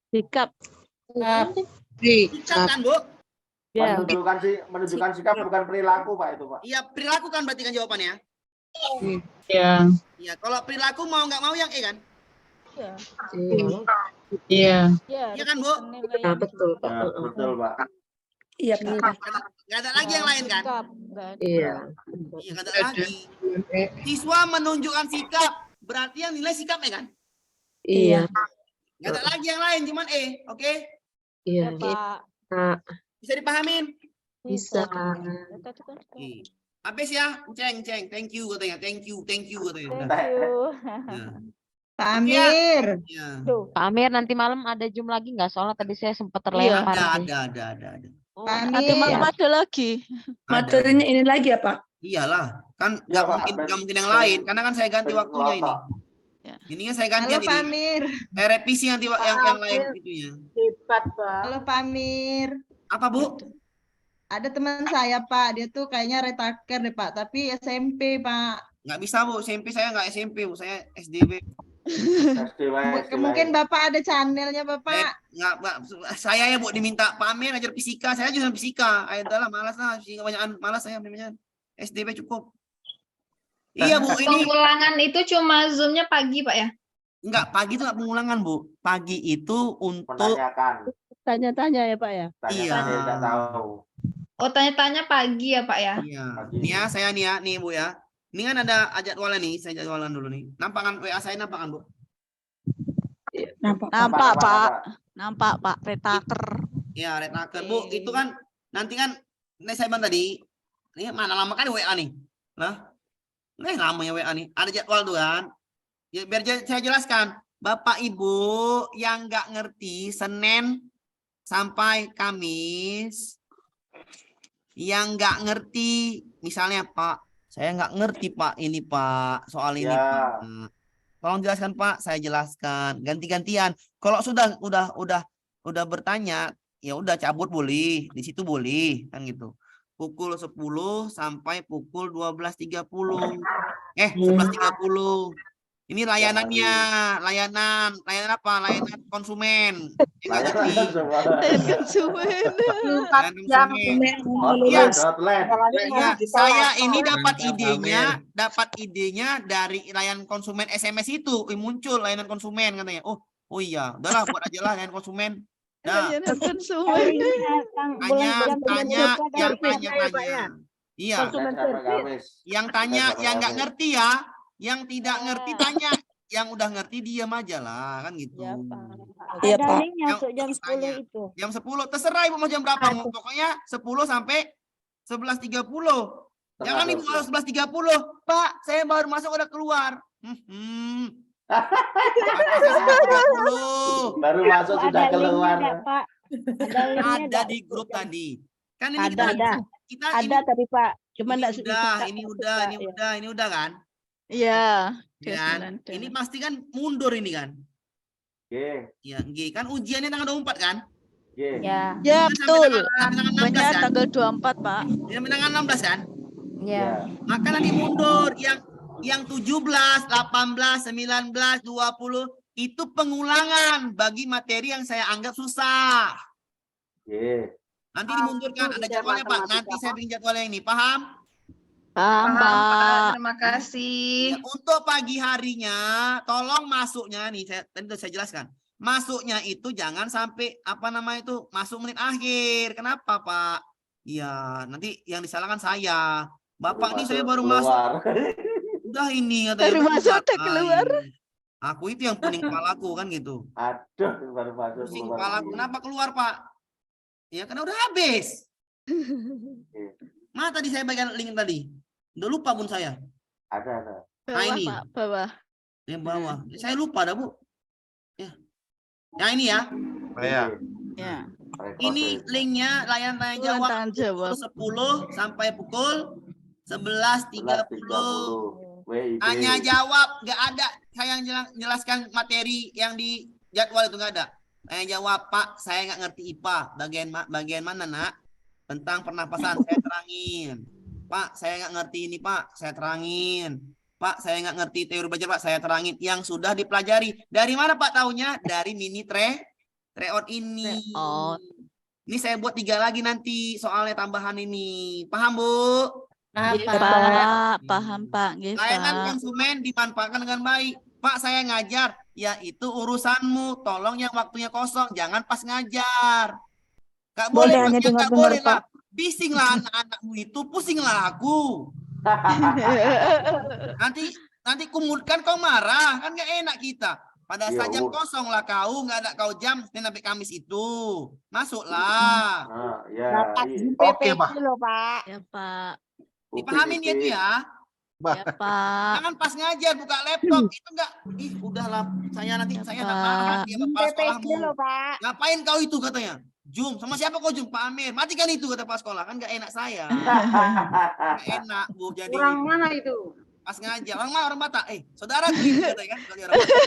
Sikap. Sikap kan, Bu? Ya. Menunjukkan sikap bukan perilaku, Pak, itu, Pak. Iya, perilaku kan berarti kan jawabannya. Iya. Iya, kalau perilaku mau nggak mau yang E kan? Iya. Iya kan, Bu? Betul, Pak. Betul, Pak. Iya, Pak. Nggak ada lagi yang lain kan? Iya. Iya, nggak ada lagi. Siswa menunjukkan sikap. Berarti yang nilai sikapnya kan? Iya. Nggak ada lagi yang lain, cuman E. Oke? Iya. Pak. Bisa dipahamin? Bisa. Habis ya, ceng. Thank you katanya. Thank you katanya. Pak Amir. Ya. Pak Amir, nanti malam ada Zoom lagi nggak? Soalnya tadi saya sempat terlempar. Ada. Nanti malam ada lagi. Materinya ini lagi ya, Pak? Iyalah, kan Iya, nggak mungkin yang lain, karena kan saya ganti waktunya ini. Ini kan saya ganti Halo, Pak ini. Amir. Saya revisi nanti yang lain itunya. Hebat, Pak. Halo, Pak Amir. Apa, Bu? Ada teman saya, Pak. Dia tuh kayaknya retaker deh, Pak. Tapi SMP, Pak. Nggak bisa, Bu. SMP saya nggak SMP, Bu. Saya SDB. Mungkin Bapak ada channelnya, Bapak. Nggak, saya ya, Bu, diminta Pak Amir ngajar fisika. Saya jurusan fisika. Ayo udahlah, malas lah. Fisika banyakan, malas saya. SDB cukup. Iya, Bu. Ini Pengulangan itu cuma Zoom-nya pagi, Pak ya? enggak, pagi itu enggak pengulangan, Bu. Pagi itu untuk Menanyakan. Tanya-tanya ya, Pak ya. Iya. Nggak tahu. Oh, tanya-tanya pagi ya, Pak ya? Iya. Nih ya, saya nih ya, nih Bu ya. Ini kan ada jadwalnya nih, saya jadwalan dulu nih. Nampak kan WA saya, nampak kan, Bu? Nampak, Pak. Nampak, Pak. Retaker. Iya, retaker. Bu, itu kan nanti kan ini saya bilang tadi, ini mana lama kan WA nih. Lah. Ini lamanya WA nih. Ada jadwal tuh kan. Ya, biar saya jelaskan. Bapak Ibu yang nggak ngerti Senin sampai Kamis, yang nggak ngerti, misalnya Pak, saya nggak ngerti Pak ini Pak, soal ini Pak. Tolong jelaskan Pak, saya jelaskan. Ganti-gantian. Kalau sudah bertanya, ya udah cabut boleh, di situ boleh, kan gitu. Pukul 10 sampai pukul 12.30. 11.30. Ini layanannya, layanan apa? Layanan konsumen. Ya nggak ngerti. Konsumen. Layanan konsumen. Iya, iya, saya ini dapat idenya dari layanan konsumen SMS itu. Muncul layanan konsumen katanya. Oh iya, udahlah buat aja lah layanan konsumen. Nah, Layanan konsumen. tanya. Iya. Yang tanya, yang nggak ngerti ya. Yang tidak ngerti tanya, yang udah ngerti diam aja lah, kan gitu. Iya, Pak. Masuk jam 10 itu. Jam 10, terserah Ibu mau jam berapa. Pokoknya 10 sampai 11.30. Jangan Ibu masuk 11.30. Pak, saya baru masuk udah keluar. Baru masuk sudah keluar. Ada di grup tadi. Kan ini ada tadi Pak. Cuman ini udah kan? Iya. Kan? Ini pasti kan mundur ini kan? Ya, kan ujiannya tanggal 24 kan? Ya. Ya, betul. Banyak tanggal 24, Pak. Ya, tanggal 16 kan? Ya. Maka nanti mundur yang 17, 18, 19, 20 itu pengulangan bagi materi yang saya anggap susah. Nanti dimundurkan, ada jadwalnya Pak. Nanti saya bikin jadwalnya ini, paham? Paham, Pak. Terima kasih. Ya, untuk pagi harinya, tolong masuknya nih, tadi saya jelaskan. Masuknya itu jangan sampai masuk menit akhir. Kenapa Pak? Ya, nanti yang disalahkan saya. Bapak ini saya baru masuk. Udah ini baru masuk udah keluar. Aku itu yang pening kepalaku kan gitu. Aduh, baru masuk. Pusing kepalaku. Kenapa keluar Pak? Ya karena udah habis. Mana tadi saya bagian link tadi? Udah lupa pun saya. Ada. Nah ini. Pak, bawah. Yang bawah. Saya lupa dah Bu. Ya. Yang ini ya. Ya. Ini linknya layanan tanya jawab 10 sampai pukul 11.30. Tanya jawab nggak ada. Saya yang jelaskan materi yang di jadwal itu nggak ada. Tanya jawab Pak, saya nggak ngerti IPA. Bagian mana nak? Tentang pernapasan saya terangin. Pak, saya nggak ngerti ini Pak, saya terangin. Pak, saya nggak ngerti teori belajar Pak, saya terangin. Yang sudah dipelajari. Dari mana Pak taunya? Dari mini tryout ini. Ini saya buat 3 lagi nanti soalnya tambahan ini. Paham Bu? Paham Pak. Layanan konsumen dimanfaatkan dengan baik. Pak, saya ngajar. Ya itu urusanmu. Tolong yang waktunya kosong. Jangan pas ngajar. Gak boleh, gak boleh lah. Bising lah anak-anakmu itu. Pusing lah aku. Nanti kumutkan kau marah. Kan gak enak kita. Pada saat jam kosong lah kau. Gak ada kau jam Senin sampai Kamis itu. Masuklah. Oke Pak. Ya Pak. Dipahamin ya itu ya. Ya Pak. Jangan pas ngajar buka laptop itu enggak. Udahlah saya nanti saya enggak marah dia kepala sekolahmu. Ngapain kau itu katanya? Jum, sama siapa kau Jum? Pak Amir. Matikan itu kata kepala sekolah. Kan enggak enak saya. Enggak enak Bu jadi. Orang mana itu? Pas ngajar. Orang mana? Orang Batak. Saudara gitu katanya kan kalau orang Batak.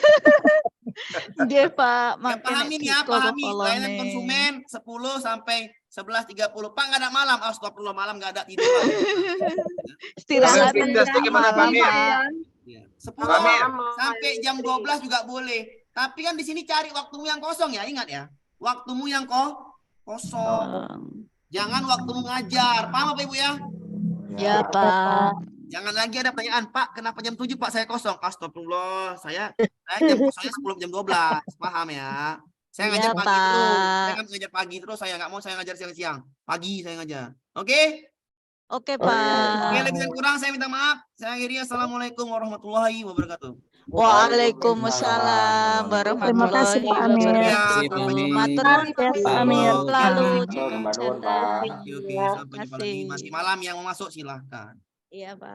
Dia Pak, pahamin ya, pahami layanan konsumen 10 sampai 11.30. Pak nggak ada malam. Astagfirullah malam nggak ada tidur. Istirahat gimana Pak Amir? 10 sampai jam 12 juga boleh. Tapi kan di sini cari waktumu yang kosong ya, ingat ya. Waktumu yang kosong. Jangan waktumu ngajar. Paham apa Ibu ya? Ya Pak. Jangan lagi ada pertanyaan, Pak, kenapa jam 7 Pak saya kosong? Astagfirullah, saya jam kosongnya 10 jam 12. Paham ya? Saya ngajar pagi terus. Saya kan ngajar pagi terus, saya nggak mau saya ngajar siang-siang. Pagi saya ngajar. Oke? Oke, Pak. Oke, lebih dan kurang saya minta maaf. Saya akhiri. Assalamualaikum warahmatullahi wabarakatuh. Waalaikumsalam warahmatullahi wabarakatuh. Matur nuwun lalu. Oke, sampai jumpa lagi. Nanti malam yang mau masuk silahkan. Iya, Pak.